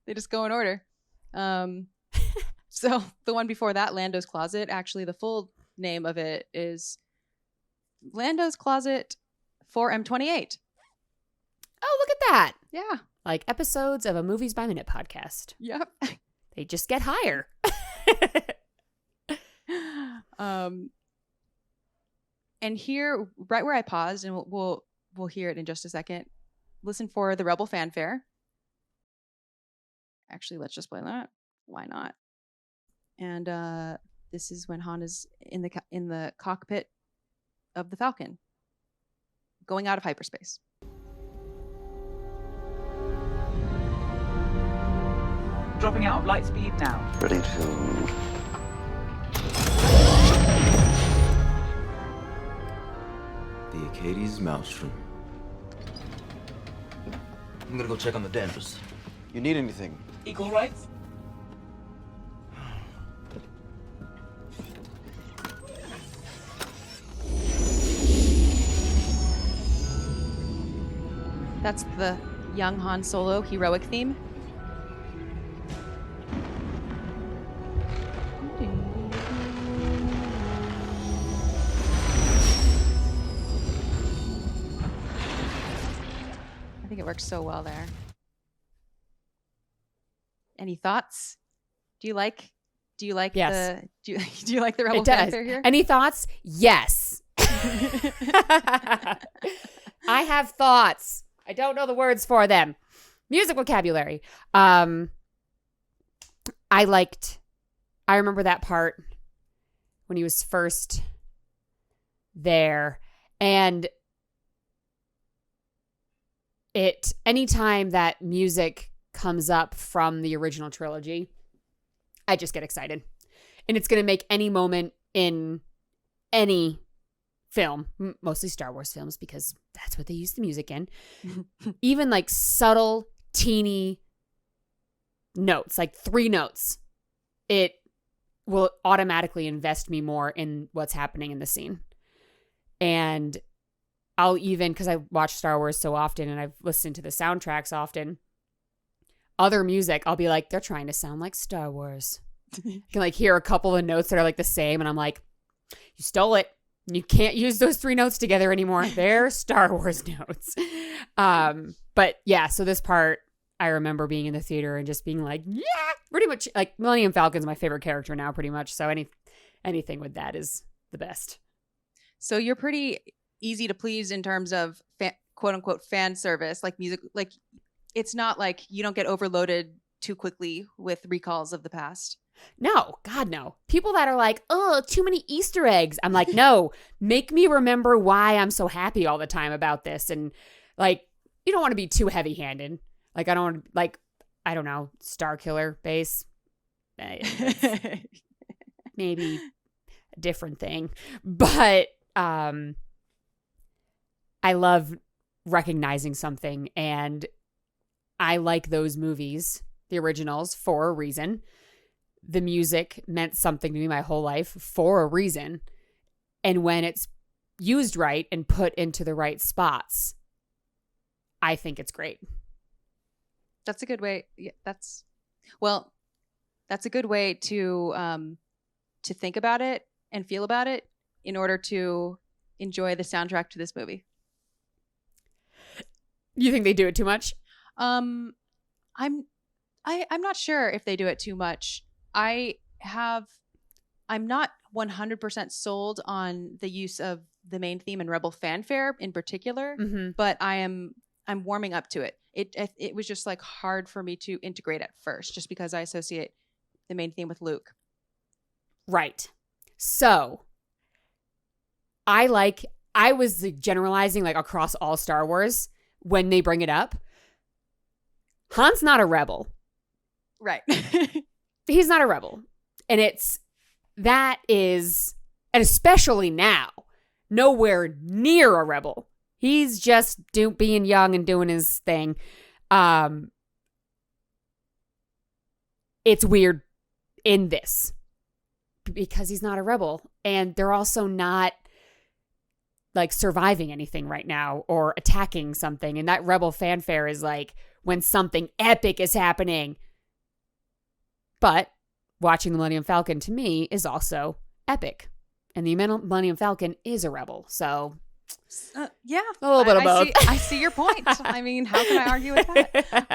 Speaker 1: They just go in order. So the one before that, Lando's Closet, actually the full name of it is Lando's Closet 4M28.
Speaker 2: Oh, look at that.
Speaker 1: Yeah.
Speaker 2: Like episodes of a Movies by Minute podcast.
Speaker 1: Yep.
Speaker 2: They just get higher.
Speaker 1: And here, right where I paused, and we'll hear it in just a second. Listen for the Rebel fanfare. Actually, let's just play that. Why not? And this is when Han is in the cockpit of the Falcon, going out of hyperspace.
Speaker 8: Dropping out of light speed now.
Speaker 5: Ready to...
Speaker 9: The Acades Maelstrom. I'm gonna go check on the dampers.
Speaker 5: You need anything?
Speaker 8: Equal rights?
Speaker 1: That's the young Han Solo heroic theme. I think it works so well there. Any thoughts? Do you like
Speaker 2: Yes.
Speaker 1: do you like the Rebel
Speaker 2: It does.
Speaker 1: fanfare here?
Speaker 2: Any thoughts? Yes. I have thoughts. I don't know the words for them. Music vocabulary. I remember that part when he was first there. And anytime that music comes up from the original trilogy, I just get excited. And it's going to make any moment in any film, mostly Star Wars films, because that's what they use the music in. Even like subtle, teeny notes, like 3 notes, it will automatically invest me more in what's happening in the scene. And I'll even, because I watch Star Wars so often and I've listened to the soundtracks often, other music, I'll be like, they're trying to sound like Star Wars. I can like hear a couple of notes that are like the same, and I'm like, you stole it. You can't use those 3 notes together anymore. They're Star Wars notes. But yeah, so this part, I remember being in the theater and just being like, yeah, pretty much like Millennium Falcon's my favorite character now, pretty much. So anything with that is the best.
Speaker 1: So you're pretty easy to please in terms of quote unquote fan service, like music. Like it's not like you don't get overloaded too quickly with recalls of the past.
Speaker 2: No, God, no. People that are like, oh, too many Easter eggs. I'm like, no, make me remember why I'm so happy all the time about this. And like, you don't want to be too heavy handed. Like, I don't want to, like, I don't know, Star Killer base. Maybe a different thing. But I love recognizing something. And I like those movies, the originals, for a reason. The music meant something to me my whole life for a reason. And when it's used right and put into the right spots, I think it's great.
Speaker 1: That's a good way. Yeah, that's a good way to think about it and feel about it in order to enjoy the soundtrack to this movie.
Speaker 2: You think they do it too much?
Speaker 1: I'm not sure if they do it too much. I'm not 100% sold on the use of the main theme and Rebel fanfare in particular, but I'm warming up to it. It was just like hard for me to integrate at first, just because I associate the main theme with Luke.
Speaker 2: Right. So I was generalizing like across all Star Wars when they bring it up. Han's not a rebel.
Speaker 1: Right.
Speaker 2: He's not a rebel. And and especially now, nowhere near a rebel. He's just being young and doing his thing. It's weird in this because he's not a rebel. And they're also not like surviving anything right now or attacking something. And that rebel fanfare is like when something epic is happening. But watching the Millennium Falcon to me is also epic. And the Millennium Falcon is a rebel. So
Speaker 1: yeah,
Speaker 2: a little bit of both.
Speaker 1: I see your point. I mean, how can I argue with that?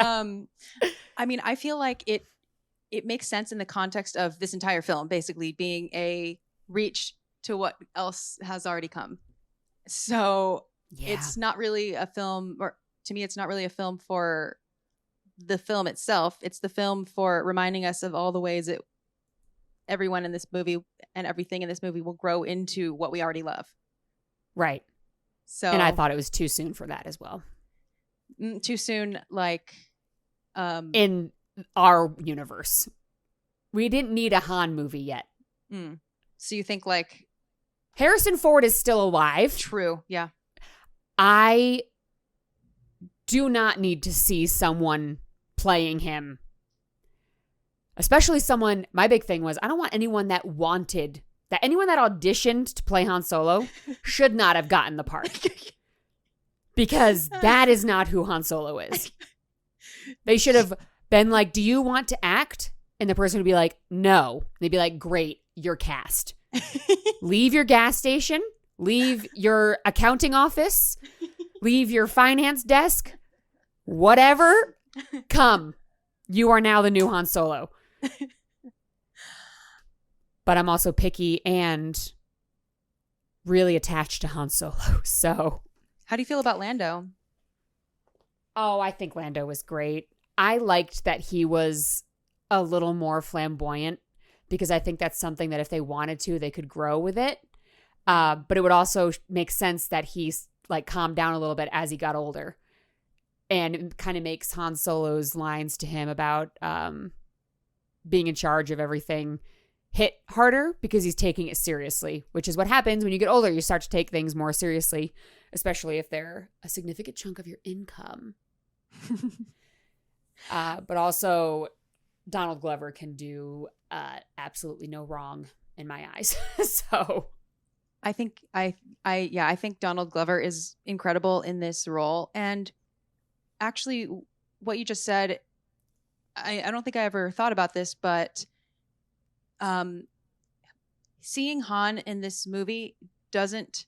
Speaker 1: I mean, I feel like it makes sense in the context of this entire film basically being a reach to what else has already come. So it's not really a film, or to me, it's not really a film for the film itself. It's the film for reminding us of all the ways that everyone in this movie and everything in this movie will grow into what we already love.
Speaker 2: Right.
Speaker 1: So,
Speaker 2: and I thought it was too soon for that as well.
Speaker 1: Too soon, like
Speaker 2: in our universe. We didn't need a Han movie yet.
Speaker 1: So you think like
Speaker 2: Harrison Ford is still alive.
Speaker 1: True. Yeah.
Speaker 2: I do not need to see someone playing him. Especially someone, my big thing was, I don't want anyone that anyone that auditioned to play Han Solo should not have gotten the part. Because that is not who Han Solo is. They should have been like, do you want to act? And the person would be like, no. They'd be like, great, you're cast. Leave your gas station. Leave your accounting office. Leave your finance desk. Whatever. Come. You are now the new Han Solo. But I'm also picky and really attached to Han Solo. So,
Speaker 1: how do you feel about Lando?
Speaker 2: Oh, I think Lando was great. I liked that he was a little more flamboyant because I think that's something that if they wanted to, they could grow with it. But it would also make sense that he's like calmed down a little bit as he got older. And it kind of makes Han Solo's lines to him about being in charge of everything hit harder because he's taking it seriously, which is what happens when you get older. You start to take things more seriously, especially if they're a significant chunk of your income. But also, Donald Glover can do absolutely no wrong in my eyes. So
Speaker 1: I think Donald Glover is incredible in this role. And actually, what you just said, I don't think I ever thought about this, but seeing Han in this movie doesn't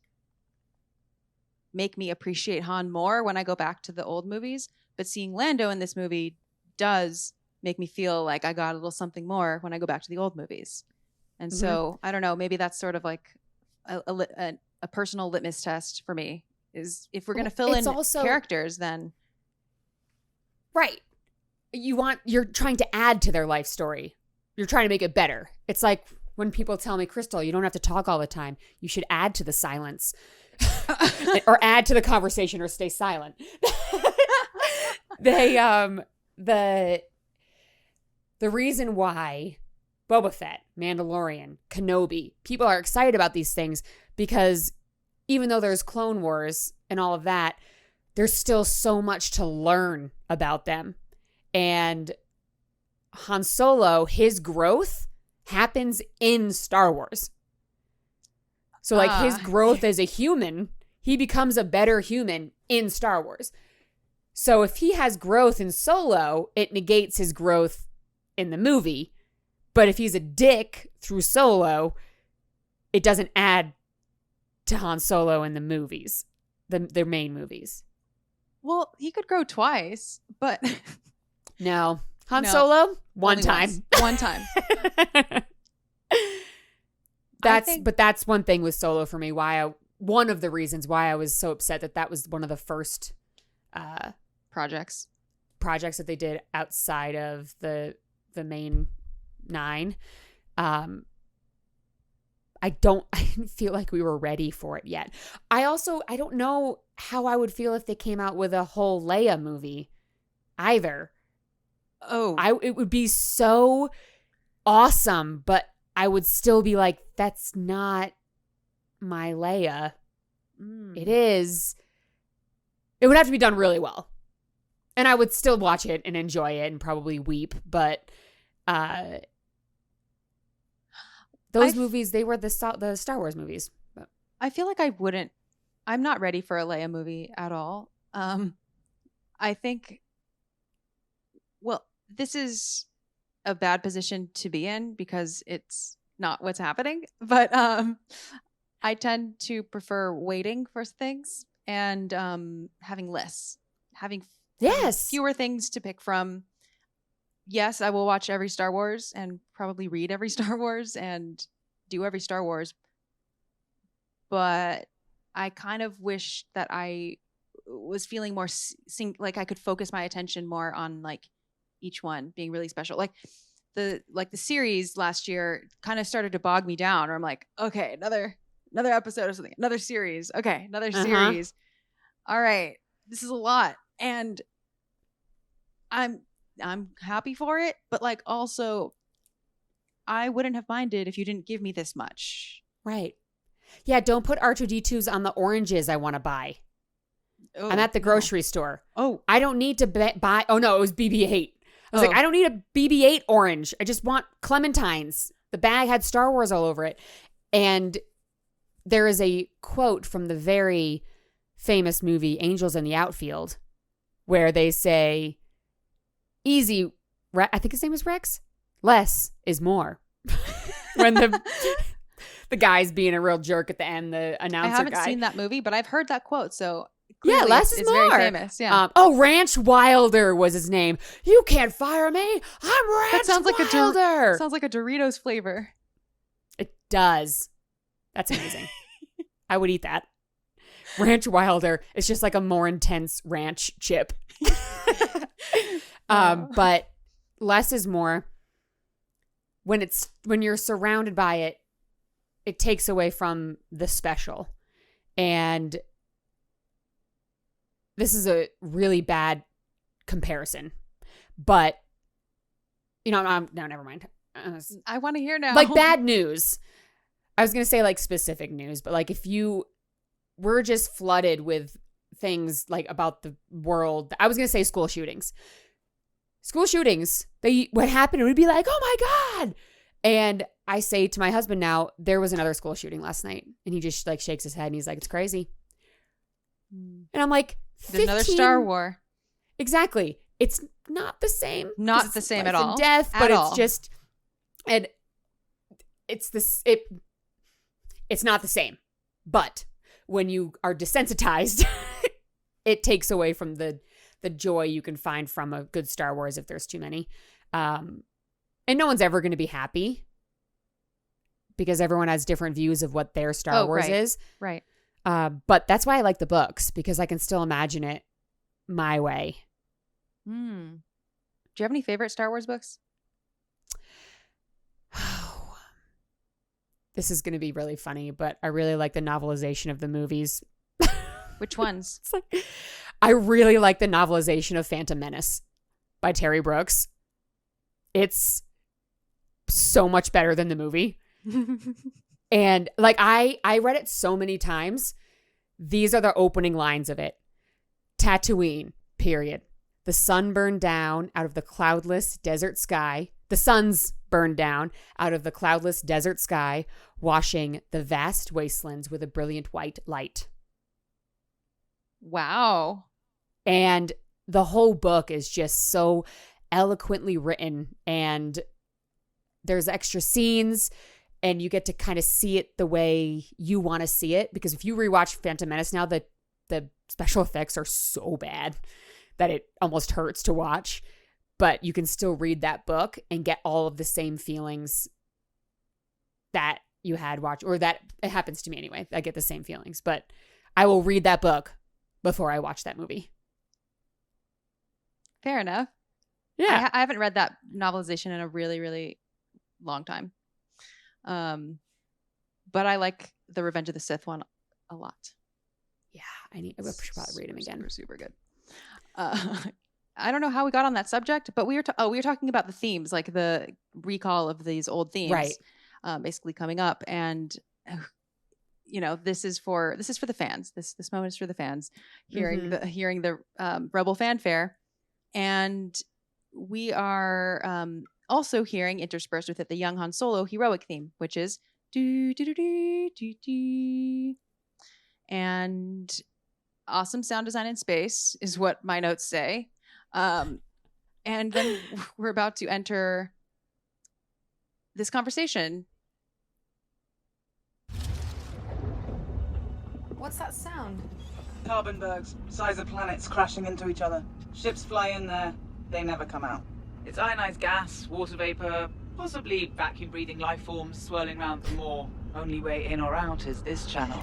Speaker 1: make me appreciate Han more when I go back to the old movies. But seeing Lando in this movie does make me feel like I got a little something more when I go back to the old movies. And so I don't know, maybe that's sort of like a personal litmus test for me, is if we're going to fill in also characters, then
Speaker 2: right, you're trying to add to their life story. You're trying to make it better. It's like when people tell me, Crystal, you don't have to talk all the time. You should add to the silence or add to the conversation or stay silent. The reason why Boba Fett, Mandalorian, Kenobi, people are excited about these things because even though there's Clone Wars and all of that, there's still so much to learn about them. And Han Solo, his growth happens in Star Wars. So like his growth as a human, he becomes a better human in Star Wars. So if he has growth in Solo, it negates his growth in the movie. But if he's a dick through Solo, it doesn't add to Han Solo in the movies, their main movies.
Speaker 1: Well, he could grow twice, but
Speaker 2: no. Solo, one time.
Speaker 1: One time.
Speaker 2: But that's one thing with Solo for me. One of the reasons why I was so upset that was one of the first
Speaker 1: projects
Speaker 2: that they did outside of the main 9. I didn't feel like we were ready for it yet. I don't know how I would feel if they came out with a whole Leia movie either. It would be so awesome, but I would still be like, that's not my Leia. It is. It would have to be done really well. And I would still watch it and enjoy it and probably weep, but those movies, they were the Star Wars movies. But
Speaker 1: I feel like I'm not ready for a Leia movie at all. I think, well, this is a bad position to be in because it's not what's happening. But I tend to prefer waiting for things and having fewer things to pick from. Yes, I will watch every Star Wars and probably read every Star Wars and do every Star Wars. But I kind of wish that I was feeling more like I could focus my attention more on like each one being really special. Like the series last year kind of started to bog me down, or I'm like, okay, another episode or something, another series. Okay, another series. All right, this is a lot. And I'm happy for it, but like also I wouldn't have minded if you didn't give me this much.
Speaker 2: Right. Yeah, don't put R2-D2s on the oranges I want to buy.
Speaker 1: Oh,
Speaker 2: I'm at the grocery store.
Speaker 1: Oh.
Speaker 2: I don't need to buy. Oh, no, it was BB-8. I was like, I don't need a BB-8 orange. I just want clementines. The bag had Star Wars all over it. And there is a quote from the very famous movie Angels in the Outfield where they say, easy, I think his name is Rex, less is more. When the guy's being a real jerk at the end, the announcer guy.
Speaker 1: I haven't seen that movie, but I've heard that quote, so
Speaker 2: yeah, less is more.
Speaker 1: Very famous. Yeah.
Speaker 2: Ranch Wilder was his name. You can't fire me. I'm Ranch
Speaker 1: that sounds
Speaker 2: Wilder.
Speaker 1: Sounds like a Doritos flavor.
Speaker 2: It does. That's amazing. I would eat that. Ranch Wilder is just like a more intense ranch chip. But less is more. When you're surrounded by it, it takes away from the special. And this is a really bad comparison. But, no, never mind.
Speaker 1: I want to hear now.
Speaker 2: Like bad news. I was going to say like specific news, but like if we're just flooded with things like about the world. I was going to say school shootings. School shootings, what happened, it would be like, oh my God. And I say to my husband now, there was another school shooting last night. And he just like shakes his head and he's like, it's crazy. And I'm like,
Speaker 1: there's another Star War.
Speaker 2: Exactly. It's not the same.
Speaker 1: Not the same at all.
Speaker 2: And death, but it's just, and it's not the same. But when you are desensitized, it takes away from the the joy you can find from a good Star Wars if there's too many. And no one's ever going to be happy because everyone has different views of what their Star Wars is.
Speaker 1: Right.
Speaker 2: But that's why I like the books, because I can still imagine it my way.
Speaker 1: Do you have any favorite Star Wars books?
Speaker 2: This is going to be really funny, but I really like the novelization of the movies.
Speaker 1: Which ones?
Speaker 2: It's like, I really like the novelization of Phantom Menace by Terry Brooks. It's so much better than the movie. And like I read it so many times. These are the opening lines of it. Tatooine, period. The sun burned down out of the cloudless desert sky. The suns burned down out of the cloudless desert sky, washing the vast wastelands with a brilliant white light.
Speaker 1: Wow.
Speaker 2: And the whole book is just so eloquently written, and there's extra scenes, and you get to kind of see it the way you want to see it. Because if you rewatch Phantom Menace now, the special effects are so bad that it almost hurts to watch. But you can still read that book and get all of the same feelings that you had watched, or that it happens to me anyway. I get the same feelings, but I will read that book before I watch that movie.
Speaker 1: Fair enough.
Speaker 2: Yeah.
Speaker 1: I haven't read that novelization in a really, really long time. But I like the Revenge of the Sith one a lot.
Speaker 2: Yeah, I should probably read him again.
Speaker 1: Super, super good. I don't know how we got on that subject, but we were talking about the themes, like the recall of these old themes,
Speaker 2: right?
Speaker 1: Basically coming up, and you know, this is for the fans. This moment is for the fans, hearing the Rebel fanfare, and we are also hearing interspersed with it the young Han Solo heroic theme, which is do do do do do do, and awesome sound design in space is what my notes say. And then we're about to enter this conversation.
Speaker 6: What's that sound?
Speaker 8: Carbon bergs, size of planets crashing into each other. Ships fly in there, they never come out. It's ionized gas, water vapor, possibly vacuum-breathing life forms swirling around the moor. Only way in or out is this channel.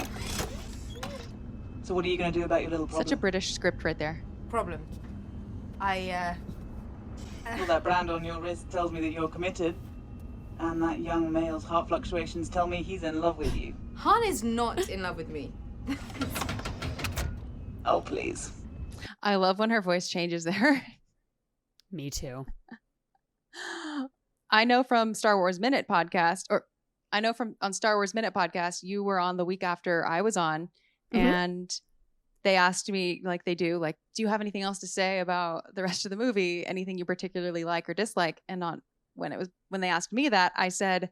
Speaker 8: So what are you going to do about your little problem?
Speaker 1: Such a British script right there.
Speaker 6: Problem.
Speaker 8: Well, that brand on your wrist tells me that you're committed. And that young male's heart fluctuations tell me he's in love with you.
Speaker 6: Han is not in love with me.
Speaker 8: Oh, please.
Speaker 1: I love when her voice changes there.
Speaker 2: Me too.
Speaker 1: I know from Star Wars Minute podcast, on Star Wars Minute podcast, you were on the week after I was on, and they asked me, like they do, like, do you have anything else to say about the rest of the movie? Anything you particularly like or dislike? And when they asked me that, I said,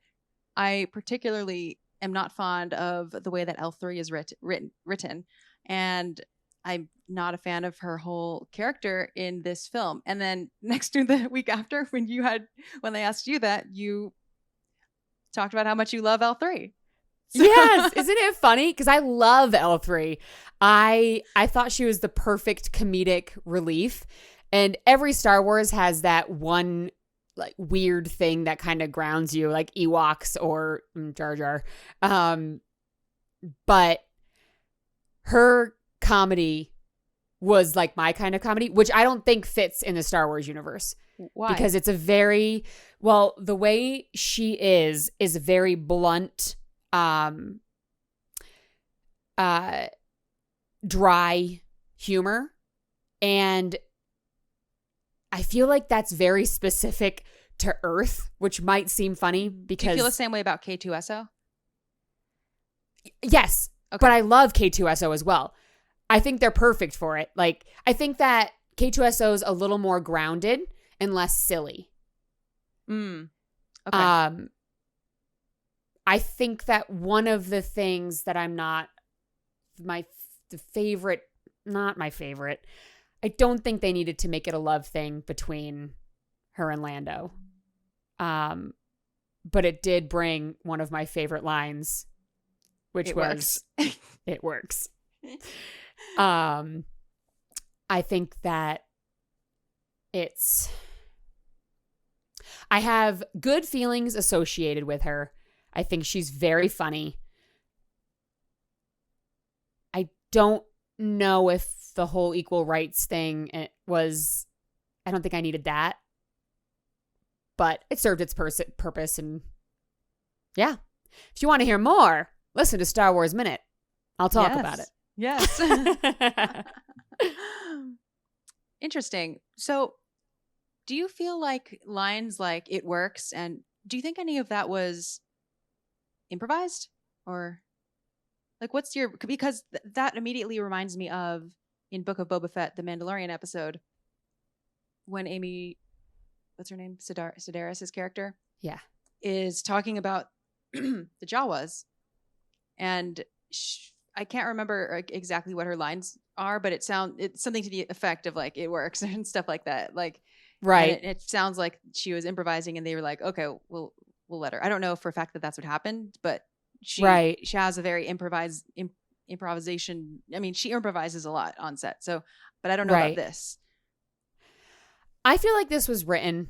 Speaker 1: I particularly am not fond of the way that L3 is written. And I'm not a fan of her whole character in this film. And then next to the week after, when they asked you that, you talked about how much you love L3. So.
Speaker 2: Yes, isn't it funny? Because I love L3. I thought she was the perfect comedic relief, and every Star Wars has that one like weird thing that kind of grounds you, like Ewoks or Jar Jar. But her comedy was like my kind of comedy, which I don't think fits in the Star Wars universe.
Speaker 1: Why?
Speaker 2: Because it's the way she is very blunt, dry humor, and I feel like that's very specific to Earth, which might seem funny because...
Speaker 1: Do you feel the same way about K2SO?
Speaker 2: Yes, okay. But I love K2SO as well. I think they're perfect for it. Like, I think that K2SO is a little more grounded and less silly.
Speaker 1: Okay.
Speaker 2: I think that one of the things that I'm not not my favorite, I don't think they needed to make it a love thing between her and Lando. But it did bring one of my favorite lines, which was, it works. I think that I have good feelings associated with her. I think she's very funny. I don't know if the whole equal rights thing was, I don't think I needed that. But it served its purpose. And yeah, if you want to hear more, listen to Star Wars Minute. I'll talk about it.
Speaker 1: Yes. Interesting. So do you feel like lines like "it works" and do you think any of that was improvised? Or like what's your, because that immediately reminds me of in Book of Boba Fett, the Mandalorian episode, when Amy, what's her name? Sedaris' character?
Speaker 2: Yeah.
Speaker 1: Is talking about the Jawas. And I can't remember exactly what her lines are, but it's something to the effect of like, "it works" and stuff like that. Like,
Speaker 2: right.
Speaker 1: It sounds like she was improvising and they were like, okay, we'll let her. I don't know for a fact that that's what happened, but she has a very improvisation. I mean, she improvises a lot on set. So, but I don't know about this.
Speaker 2: I feel like this was written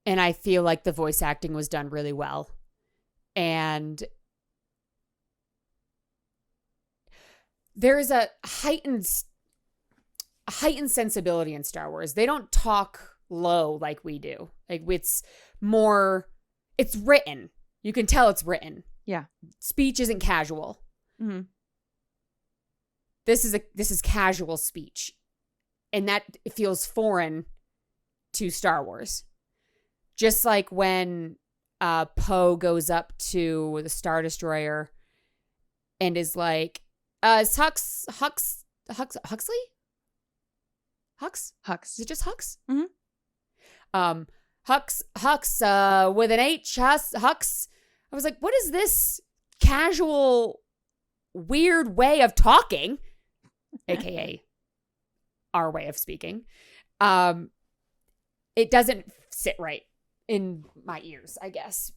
Speaker 2: and I feel like the voice acting was done really well. And there's a heightened sensibility in Star Wars. They don't talk low like we do. Like it's written. You can tell it's written.
Speaker 1: Yeah.
Speaker 2: Speech isn't casual.
Speaker 1: Mm-hmm.
Speaker 2: This is casual speech. And that feels foreign to Star Wars. Just like when Poe goes up to the Star Destroyer and is like, is Huxley? Hux? Is it just Hux?
Speaker 1: Mm-hmm.
Speaker 2: Hux, with an H, Hux. I was like, what is this casual, weird way of talking? AKA our way of speaking. It doesn't sit right in my ears, I guess,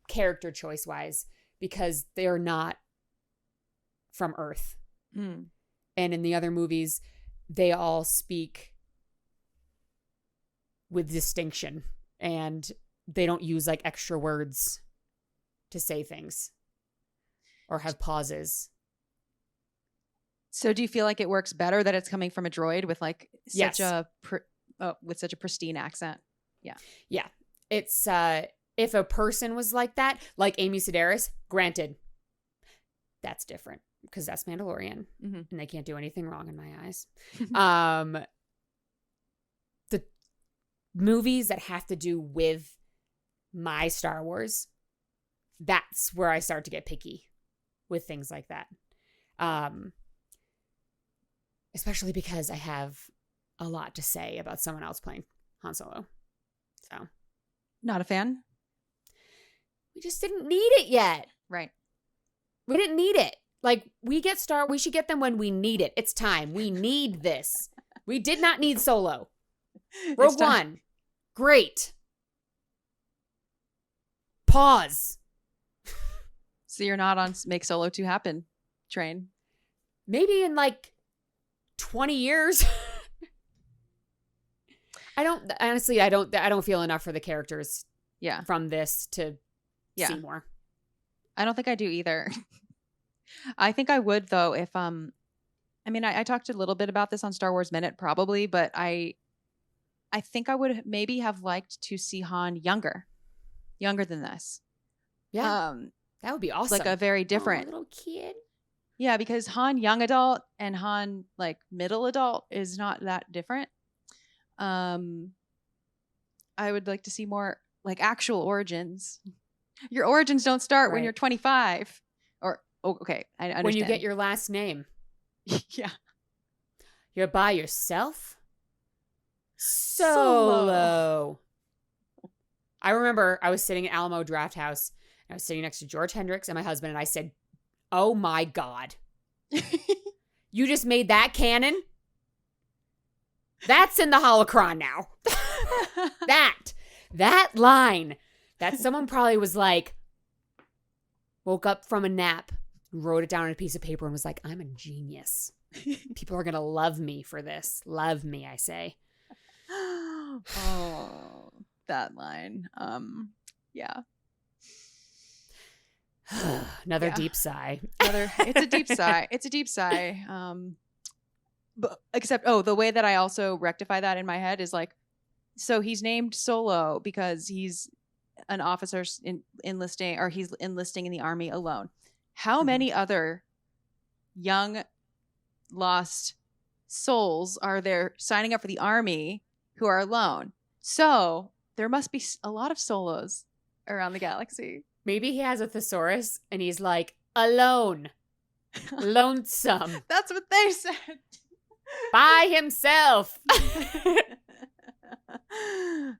Speaker 2: character choice wise, because they're not from Earth.
Speaker 1: Mm.
Speaker 2: And in the other movies, they all speak with distinction and they don't use like extra words to say things or have pauses.
Speaker 1: So do you feel like it works better that it's coming from a droid with like such
Speaker 2: Yes.
Speaker 1: with such a pristine accent? Yeah.
Speaker 2: Yeah. It's if a person was like that, like Amy Sedaris, granted, that's different because that's Mandalorian
Speaker 1: Mm-hmm.
Speaker 2: and they can't do anything wrong in my eyes. The movies that have to do with my Star Wars, that's where I start to get picky with things like that. Especially because I have a lot to say about someone else playing Han Solo. So,
Speaker 1: Not a fan?
Speaker 2: we just didn't need it yet.
Speaker 1: Right.
Speaker 2: We didn't need it. Like, we should get them when we need it. It's time. We need this. We did not need Solo. Rogue One. Great. Pause.
Speaker 1: So you're not on Make Solo 2 happen train?
Speaker 2: Maybe in like 20 years. I don't feel enough for the characters from this to see more.
Speaker 1: I don't think I do either. I think I would though if I mean I talked a little bit about this on Star Wars Minute probably, but I think I would maybe have liked to see Han younger than this.
Speaker 2: Yeah. That would be awesome.
Speaker 1: Like a very different
Speaker 2: little kid.
Speaker 1: Yeah, because Han young adult and Han like middle adult is not that different. I would like to see more like actual origins. Your origins don't start when you're 25 or okay, I understand.
Speaker 2: When you get your last name.
Speaker 1: Yeah.
Speaker 2: You're by yourself? Solo. I remember I was sitting at Alamo Draft House. I was sitting next to George Hendricks and my husband, and I said, "Oh my God. You just made that canon? That's in the holocron now." That line that someone probably was like, woke up from a nap, wrote it down on a piece of paper and was like, "I'm a genius. People are going to love me for this." Love me, I say.
Speaker 1: Oh, that line. Yeah.
Speaker 2: Another deep sigh.
Speaker 1: It's a deep sigh. It's a deep sigh. But except, the way that I also rectify that in my head is like, so he's named Solo because he's an officer enlisting, or he's enlisting in the army alone. How many other young lost souls are there signing up for the army who are alone? So there must be a lot of Solos around the galaxy.
Speaker 2: Maybe he has a thesaurus and he's like, alone, lonesome.
Speaker 1: That's what they said.
Speaker 2: By himself.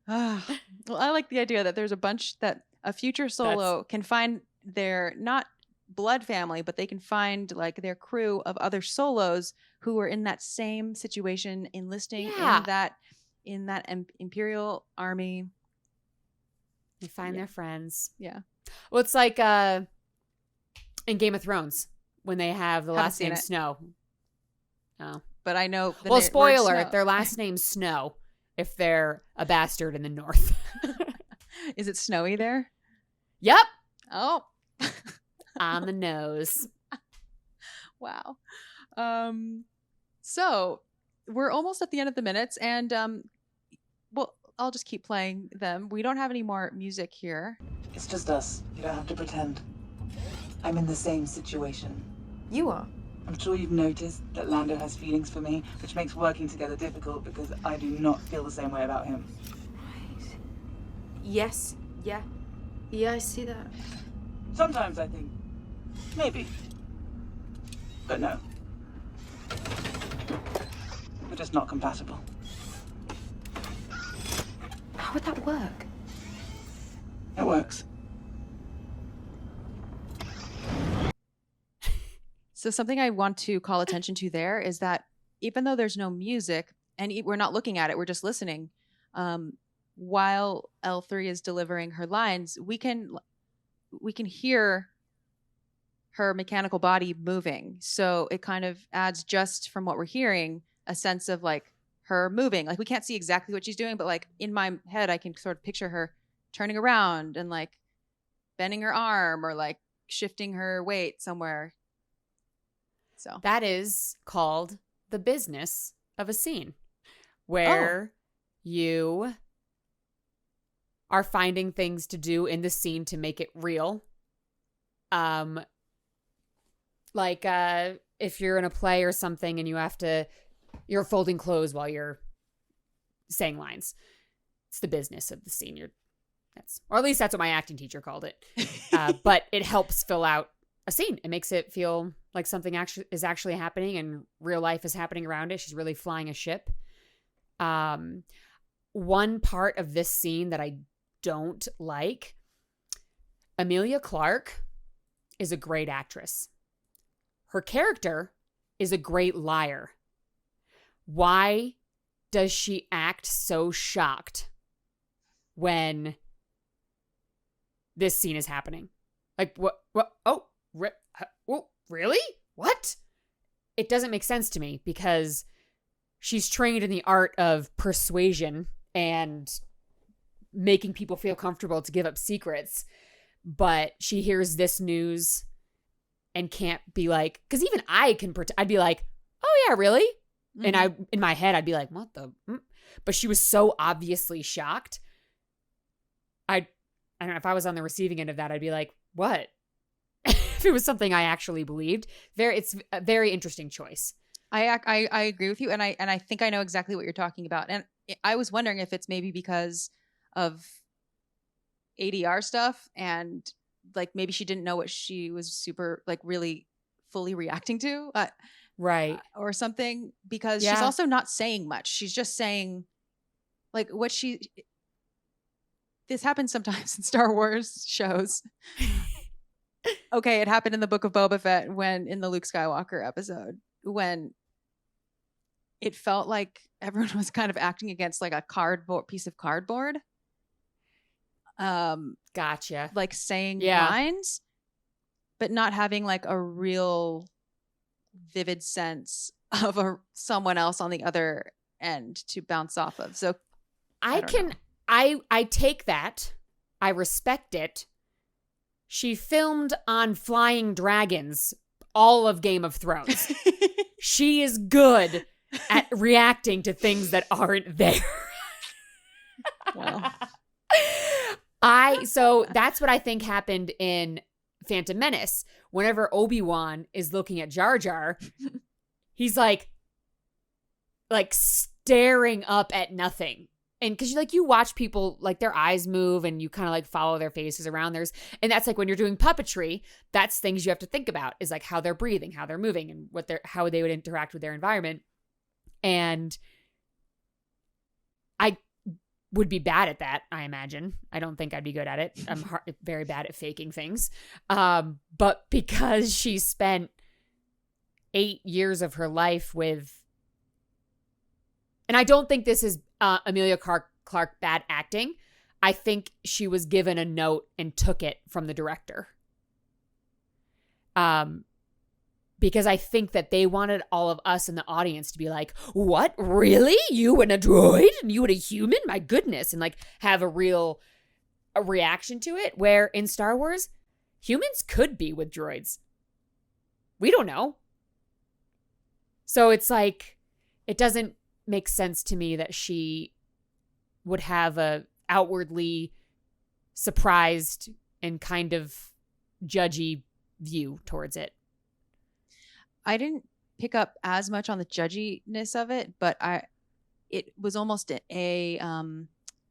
Speaker 1: Well, I like the idea that there's a future Solo can find their, not blood family, but they can find like their crew of other Solos who are in that same situation, enlisting in that Imperial army.
Speaker 2: They find their friends.
Speaker 1: Yeah.
Speaker 2: Well, it's like in Game of Thrones when they have the last name Snow. Oh.
Speaker 1: But I know.
Speaker 2: Well, spoiler, their last name's Snow if they're a bastard in the north.
Speaker 1: Is it snowy there?
Speaker 2: Yep.
Speaker 1: Oh.
Speaker 2: On the nose.
Speaker 1: Wow. So we're almost at the end of the minutes, and well, I'll just keep playing them. We don't have any more music here.
Speaker 8: It's just us. You don't have to pretend. I'm in the same situation.
Speaker 6: You are?
Speaker 8: I'm sure you've noticed that Lando has feelings for me, which makes working together difficult because I do not feel the same way about him.
Speaker 6: Right. Yes. Yeah. Yeah, I see that.
Speaker 8: Sometimes I think, maybe. But no. We're just not compatible.
Speaker 6: How would that work?
Speaker 8: It works.
Speaker 1: So something I want to call attention to there is that even though there's no music and we're not looking at it, we're just listening, while L3 is delivering her lines, we can hear her mechanical body moving. So it kind of adds, just from what we're hearing, a sense of like her moving. Like we can't see exactly what she's doing, but like in my head, I can sort of picture her turning around and like bending her arm or like shifting her weight somewhere. So
Speaker 2: that is called the business of a scene, where you are finding things to do in the scene to make it real. Like if you're in a play or something and you're folding clothes while you're saying lines. It's the business of the scene. Or at least that's what my acting teacher called it. But it helps fill out a scene. It makes it feel like something is actually happening and real life is happening around it. She's really flying a ship. One part of this scene that I don't like, Emilia Clarke is a great actress. Her character is a great liar. Why does she act so shocked when this scene is happening? Like, what? Oh, really? What? It doesn't make sense to me because she's trained in the art of persuasion and making people feel comfortable to give up secrets. But she hears this news and can't be like, because even I can pretend, I'd be like, oh yeah, really? Mm-hmm. And in my head, I'd be like, what the? But she was so obviously shocked. I don't know, if I was on the receiving end of that, I'd be like, what? If it was something I actually believed. It's a very interesting choice.
Speaker 1: I agree with you, and I think I know exactly what you're talking about. And I was wondering if it's maybe because of ADR stuff, and like maybe she didn't know what she was super like really fully reacting to,
Speaker 2: right,
Speaker 1: or something. Because she's also not saying much. She's just saying like what she. This happens sometimes in Star Wars shows. Okay, it happened in the Book of Boba Fett in the Luke Skywalker episode, when it felt like everyone was kind of acting against like a piece of cardboard.
Speaker 2: Gotcha.
Speaker 1: Like saying lines, but not having like a real vivid sense of someone else on the other end to bounce off of. So
Speaker 2: I take that. I respect it. She filmed on flying dragons all of Game of Thrones. She is good at reacting to things that aren't there.
Speaker 1: Well.
Speaker 2: So that's what I think happened in Phantom Menace. Whenever Obi-Wan is looking at Jar Jar, he's like staring up at nothing. And because you watch people, like, their eyes move and you kind of like follow their faces around theirs. And that's like when you're doing puppetry, that's things you have to think about, is like how they're breathing, how they're moving, and how they would interact with their environment. And I would be bad at that, I imagine. I don't think I'd be good at it. I'm very bad at faking things. But because she spent 8 years of her life with, and I don't think this is Emilia Clarke bad acting. I think she was given a note and took it from the director. Because I think that they wanted all of us in the audience to be like, what? Really? You and a droid? And you and a human? My goodness. And like have a reaction to it. Where in Star Wars, humans could be with droids. We don't know. So it's like, it doesn't make sense to me that she would have a outwardly surprised and kind of judgy view towards it.
Speaker 1: I didn't pick up as much on the judginess of it, but it was almost a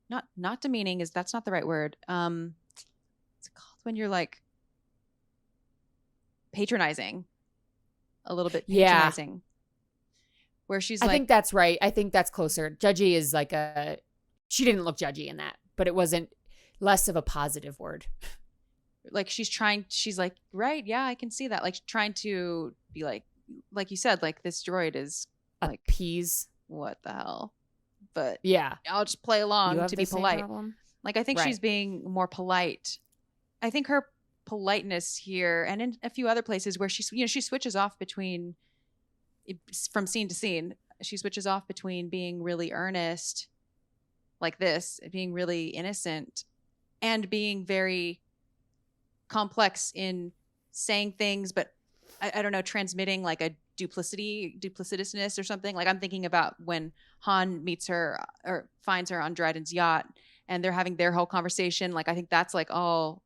Speaker 1: not demeaning, is that's not the right word. What's it called when you're like patronizing, a little bit patronizing. Yeah. Where she's like,
Speaker 2: I think that's right. I think that's closer. Judgy is like she didn't look judgy in that, but it wasn't, less of a positive word.
Speaker 1: Like she's like, right, yeah, I can see that. Like trying to be like you said, like this droid is like
Speaker 2: appease.
Speaker 1: What the hell? But
Speaker 2: yeah,
Speaker 1: I'll just play along to be polite. Like I think
Speaker 2: right.
Speaker 1: She's being more polite. I think her politeness here and in a few other places where she switches off between, from scene to scene, she switches off between being really earnest like this, being really innocent, and being very complex in saying things, but I don't know, transmitting like a duplicitousness or something. Like I'm thinking about when Han meets her or finds her on Dryden's yacht and they're having their whole conversation. Like I think that's like all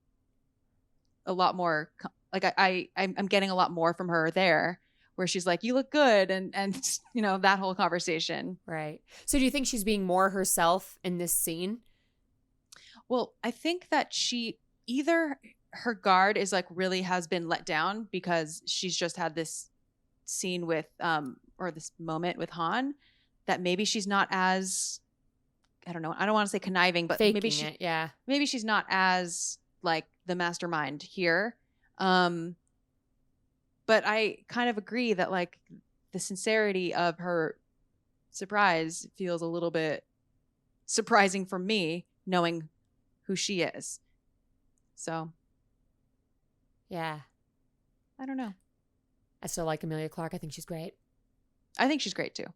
Speaker 1: a lot more, like I'm getting a lot more from her there, where she's like, you look good. And that whole conversation.
Speaker 2: Right. So do you think she's being more herself in this scene?
Speaker 1: Well, I think that she either her guard is like really has been let down because she's just had this scene with, or this moment with Han, that maybe she's not as, I don't know, I don't want to say conniving, but
Speaker 2: maybe she's
Speaker 1: not as like the mastermind here. But I kind of agree that like the sincerity of her surprise feels a little bit surprising for me, knowing who she is. So,
Speaker 2: yeah.
Speaker 1: I don't know.
Speaker 2: I still like Emilia Clarke. I think she's great.
Speaker 1: I think she's great too.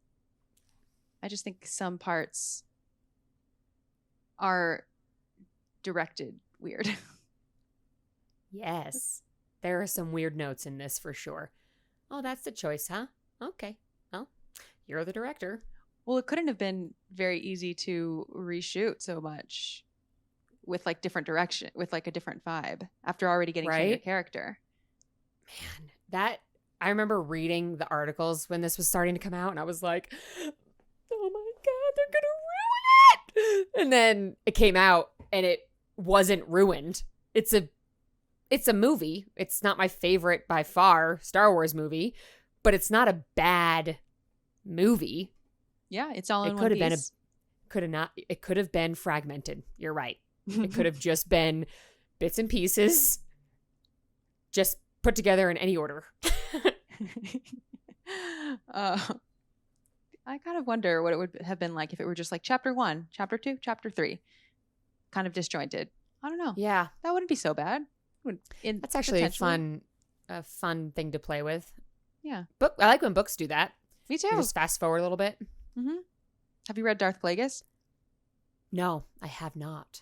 Speaker 1: I just think some parts are directed weird.
Speaker 2: Yes. There are some weird notes in this for sure. Oh, that's the choice, huh? Okay. Well, you're the director.
Speaker 1: Well, it couldn't have been very easy to reshoot so much with like different direction, with like a different vibe after already getting to know your character.
Speaker 2: Man, that I remember reading the articles when this was starting to come out and I was like, oh my God, they're going to ruin it. And then it came out and it wasn't ruined. It's a movie. It's not my favorite by far Star Wars movie, but it's not a bad movie.
Speaker 1: Yeah, it's all in one piece.
Speaker 2: It could have been fragmented. You're right. It could have just been bits and pieces, just put together in any order.
Speaker 1: I kind of wonder what it would have been like if it were just like chapter 1, chapter 2, chapter 3, kind of disjointed. I don't know.
Speaker 2: Yeah,
Speaker 1: that wouldn't be so bad.
Speaker 2: That's actually a fun thing to play with.
Speaker 1: Yeah,
Speaker 2: I like when books do that.
Speaker 1: Me too.
Speaker 2: You just fast forward a little bit.
Speaker 1: Mm-hmm. Have you read Darth Plagueis?
Speaker 2: No, I have not.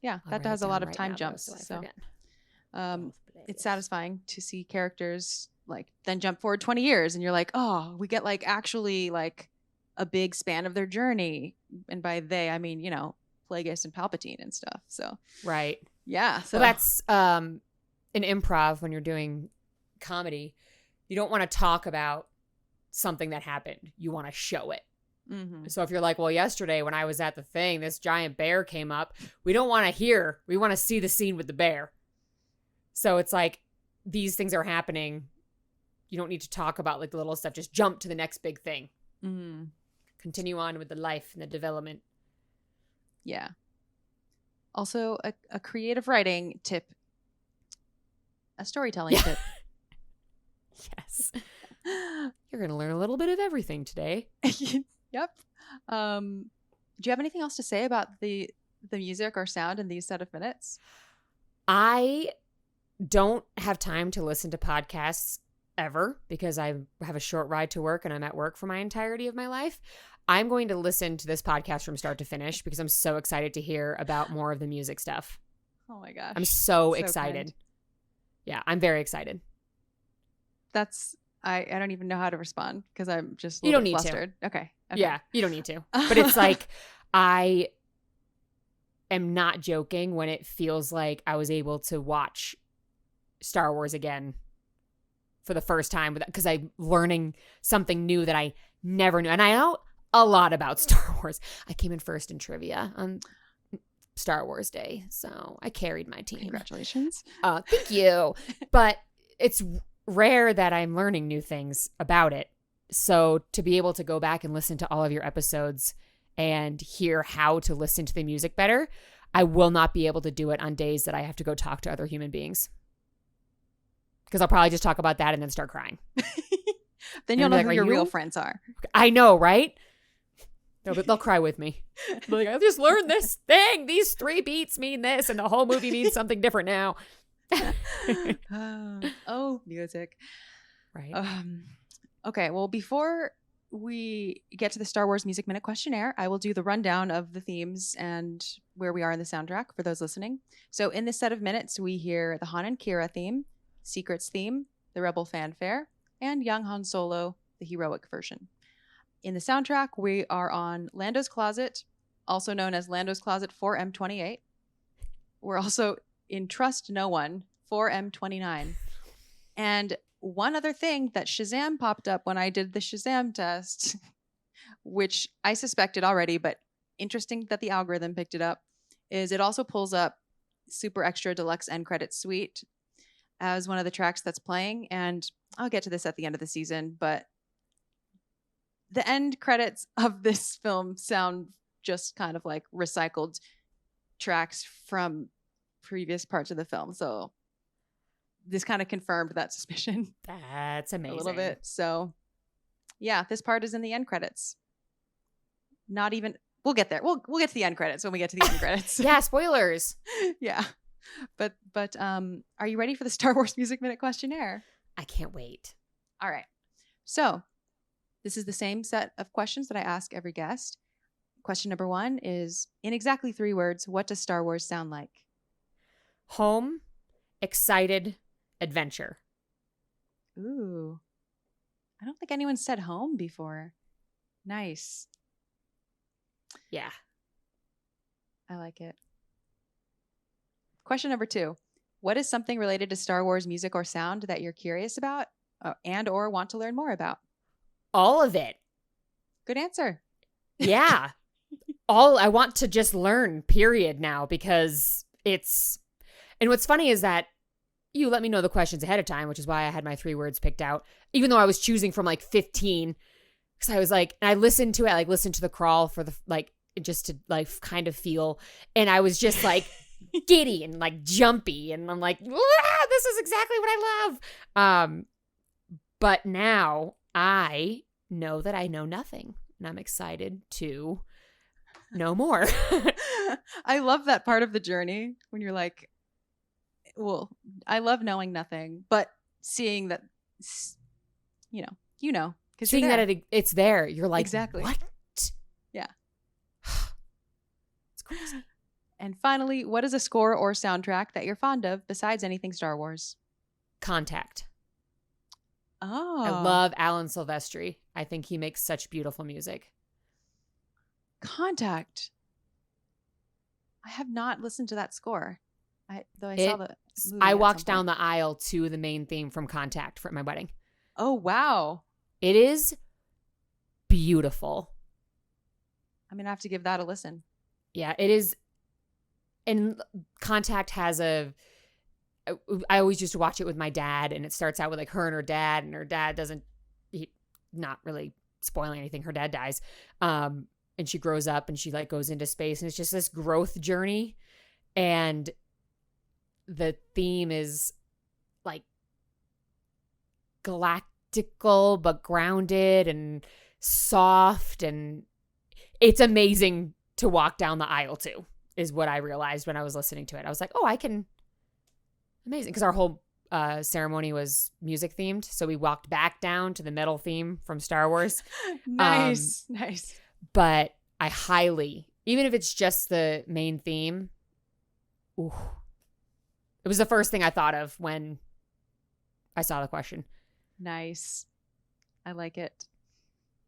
Speaker 1: Yeah,
Speaker 2: I'll
Speaker 1: that
Speaker 2: write
Speaker 1: has
Speaker 2: it
Speaker 1: a lot
Speaker 2: down
Speaker 1: of
Speaker 2: right
Speaker 1: time
Speaker 2: now, though,
Speaker 1: jumps.
Speaker 2: so I
Speaker 1: So
Speaker 2: forget.
Speaker 1: it's satisfying to see characters like then jump forward 20 years and you're like, oh, we get like actually like a big span of their journey. And by they, I mean, Plagueis and Palpatine and stuff. So
Speaker 2: Right.
Speaker 1: yeah. So
Speaker 2: Well, that's an improv when you're doing comedy. You don't want to talk about something that happened. You want to show it.
Speaker 1: Mhm.
Speaker 2: So if you're like, well, yesterday when I was at the thing, this giant bear came up. We don't want to hear. We want to see the scene with the bear. So it's like these things are happening. You don't need to talk about like the little stuff. Just jump to the next big thing.
Speaker 1: Mhm.
Speaker 2: Continue on with the life and the development.
Speaker 1: Yeah. Also, a creative writing tip, a storytelling tip.
Speaker 2: Yes. You're going to learn a little bit of everything today.
Speaker 1: Yep. Do you have anything else to say about the music or sound in these set of minutes?
Speaker 2: I don't have time to listen to podcasts ever because I have a short ride to work and I'm at work for my entirety of my life. I'm going to listen to this podcast from start to finish because I'm so excited to hear about more of the music stuff.
Speaker 1: Oh my gosh.
Speaker 2: I'm so
Speaker 1: So
Speaker 2: excited.
Speaker 1: kind.
Speaker 2: Yeah, I'm very excited.
Speaker 1: I don't even know how to respond because I'm just a
Speaker 2: You
Speaker 1: little
Speaker 2: don't
Speaker 1: bit
Speaker 2: need to.
Speaker 1: flustered. Okay.
Speaker 2: Yeah, you don't need to. But it's like I am not joking when it feels like I was able to watch Star Wars again for the first time because I'm learning something new that I never knew. And I know a lot about Star Wars. I came in first in trivia on Star Wars Day, so I carried my team.
Speaker 1: Congratulations.
Speaker 2: Thank you. But it's rare that I'm learning new things about it. So to be able to go back and listen to all of your episodes and hear how to listen to the music better, I will not be able to do it on days that I have to go talk to other human beings. Because I'll probably just talk about that and then start crying.
Speaker 1: Then you'll
Speaker 2: And
Speaker 1: know
Speaker 2: be
Speaker 1: who
Speaker 2: like,
Speaker 1: your
Speaker 2: "Are
Speaker 1: real
Speaker 2: you?"
Speaker 1: friends are.
Speaker 2: I know, right? They'll cry with me. They'll be like, I just learned this thing. These 3 beats mean this, and the whole movie means something different now.
Speaker 1: Oh, music.
Speaker 2: Right.
Speaker 1: Okay, well, before we get to the Star Wars Music Minute Questionnaire, I will do the rundown of the themes and where we are in the soundtrack for those listening. So in this set of minutes, we hear the Han and Qi'ra theme, Secrets theme, the Rebel fanfare, and Young Han Solo, the heroic version. In the soundtrack, we are on Lando's Closet, also known as Lando's Closet 4M28. We're also in Trust No One 4M29. And one other thing that Shazam popped up when I did the Shazam test, which I suspected already, but interesting that the algorithm picked it up, is it also pulls up Super Extra Deluxe End Credits Suite as one of the tracks that's playing. And I'll get to this at the end of the season, but the end credits of this film sound just kind of like recycled tracks from previous parts of the film. So this kind of confirmed that suspicion.
Speaker 2: That's amazing.
Speaker 1: A little bit. So yeah, this part is in the end credits. Not even, we'll get there. We'll get to the end credits when we get to the end credits.
Speaker 2: Yeah, spoilers.
Speaker 1: Yeah. But are you ready for the Star Wars Music Minute Questionnaire?
Speaker 2: I can't wait.
Speaker 1: All right. So this is the same set of questions that I ask every guest. Question number 1 is, in exactly 3 words, what does Star Wars sound like?
Speaker 2: Home, excited, adventure.
Speaker 1: Ooh. I don't think anyone said home before. Nice.
Speaker 2: Yeah.
Speaker 1: I like it. Question number 2. What is something related to Star Wars music or sound that you're curious about and or want to learn more about?
Speaker 2: All of it.
Speaker 1: Good answer.
Speaker 2: Yeah. All I want to just learn, period, now, because it's... And what's funny is that you let me know the questions ahead of time, which is why I had my 3 words picked out, even though I was choosing from like 15. Because I was like, and I listened to it, I like listened to the crawl for the, like, just to like kind of feel. And I was just like giddy and like jumpy. And I'm like, this is exactly what I love. But now I know that I know nothing. And I'm excited to know more.
Speaker 1: I love that part of the journey when you're like, well, I love knowing nothing, but seeing that, because
Speaker 2: seeing that it's there, you're like,
Speaker 1: exactly.
Speaker 2: What?
Speaker 1: Yeah.
Speaker 2: crazy.
Speaker 1: And finally, what is a score or soundtrack that you're fond of besides anything Star Wars?
Speaker 2: Contact.
Speaker 1: Oh.
Speaker 2: I love Alan Silvestri. I think he makes such beautiful music.
Speaker 1: Contact. I have not listened to that score. I saw the movie
Speaker 2: I
Speaker 1: at
Speaker 2: walked
Speaker 1: some
Speaker 2: down
Speaker 1: point.
Speaker 2: the aisle to the main theme from Contact for my wedding.
Speaker 1: Oh, wow.
Speaker 2: It is beautiful.
Speaker 1: I'm going to have to give that a listen.
Speaker 2: Yeah, it is. And Contact has I always used to watch it with my dad, and it starts out with like her and her dad not really spoiling anything. Her dad dies. And she grows up and she like goes into space, and it's just this growth journey. And the theme is like galactical, but grounded and soft. And it's amazing to walk down the aisle to, is what I realized when I was listening to it. I was like, oh, amazing. Because our whole ceremony was music themed. So we walked back down to the metal theme from Star Wars.
Speaker 1: Nice.
Speaker 2: But I highly, even if it's just the main theme, ooh, it was the first thing I thought of when I saw the question.
Speaker 1: Nice. I like it.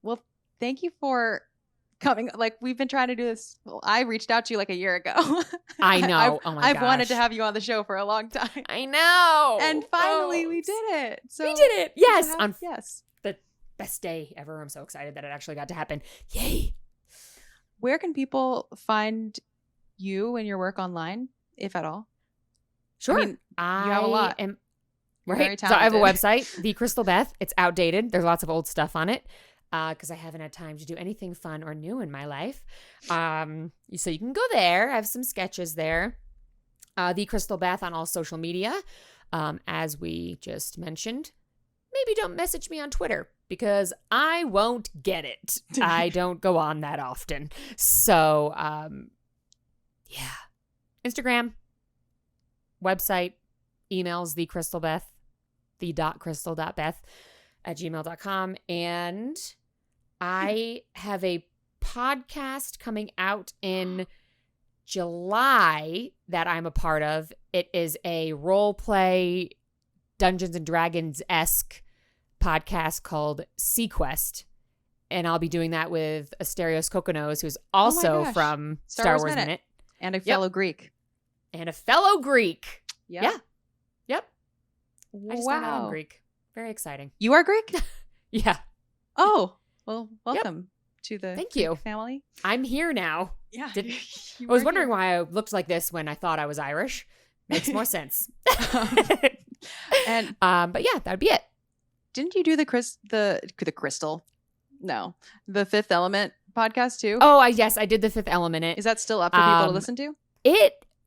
Speaker 1: Well, thank you for coming. Like, we've been trying to do this. Well, I reached out to you like a year ago.
Speaker 2: I know.
Speaker 1: I've wanted to have you on the show for a long time.
Speaker 2: I know.
Speaker 1: And finally we did it. So
Speaker 2: we did it. Yes.
Speaker 1: Yes.
Speaker 2: The best day ever. I'm so excited that it actually got to happen. Yay.
Speaker 1: Where can people find you and your work online, if at all?
Speaker 2: Sure.
Speaker 1: I mean, you have a lot. You're very
Speaker 2: So I have a
Speaker 1: talented.
Speaker 2: website, The Crystal Beth. It's outdated. There's lots of old stuff on it because I haven't had time to do anything fun or new in my life. So you can go there. I have some sketches there. The Crystal Beth on all social media. As we just mentioned, maybe don't message me on Twitter because I won't get it. I don't go on that often. So, yeah. Instagram, website, emails, the.crystalbeth@gmail.com. And I have a podcast coming out in July that I'm a part of. It is a role play Dungeons and Dragons-esque podcast called Sequest. And I'll be doing that with Asterios Kokonos, who's also from Star Wars Minute.
Speaker 1: And a fellow Greek.
Speaker 2: And a fellow Greek.
Speaker 1: Yep.
Speaker 2: Yeah. Yep.
Speaker 1: Wow.
Speaker 2: I just found out I'm Greek. Very exciting.
Speaker 1: You are Greek?
Speaker 2: Yeah.
Speaker 1: Oh, well, welcome to the
Speaker 2: Thank
Speaker 1: Greek
Speaker 2: you.
Speaker 1: family.
Speaker 2: I'm here now.
Speaker 1: Yeah.
Speaker 2: I was wondering why I looked like this when I thought I was Irish. Makes more sense.
Speaker 1: And
Speaker 2: but yeah, that'd be it.
Speaker 1: didn't you do the Crystal? No, the Fifth Element podcast too.
Speaker 2: Oh, yes, I did the Fifth Element.
Speaker 1: Is that still up for people to listen to?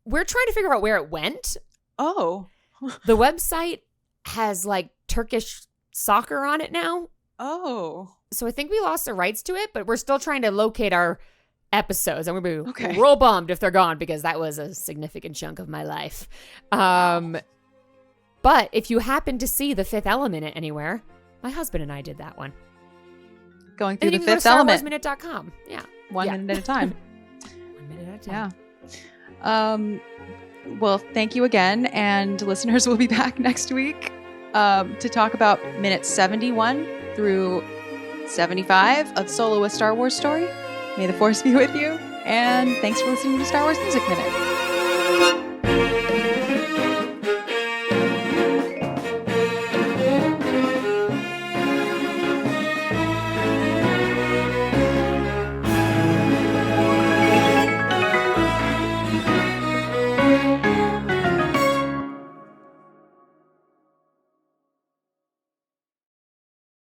Speaker 2: We're trying to figure out where it went.
Speaker 1: Oh,
Speaker 2: the website has like Turkish soccer on it now.
Speaker 1: Oh,
Speaker 2: so I think we lost the rights to it, but we're still trying to locate our episodes. I'm gonna be
Speaker 1: Okay.
Speaker 2: real bummed if they're gone because that was a significant chunk of my life. But if you happen to see the Fifth Element anywhere, my husband and I did that one.
Speaker 1: going through
Speaker 2: And
Speaker 1: the
Speaker 2: you can
Speaker 1: Fifth
Speaker 2: go to
Speaker 1: Element.
Speaker 2: StarWarsMinute.com. Yeah.
Speaker 1: One minute at a time.
Speaker 2: 1 minute at a time.
Speaker 1: Yeah. Well, thank you again. And listeners will be back next week to talk about minutes 71 through 75 of Solo: A Star Wars Story. May the Force be with you. And thanks for listening to Star Wars Music Minute.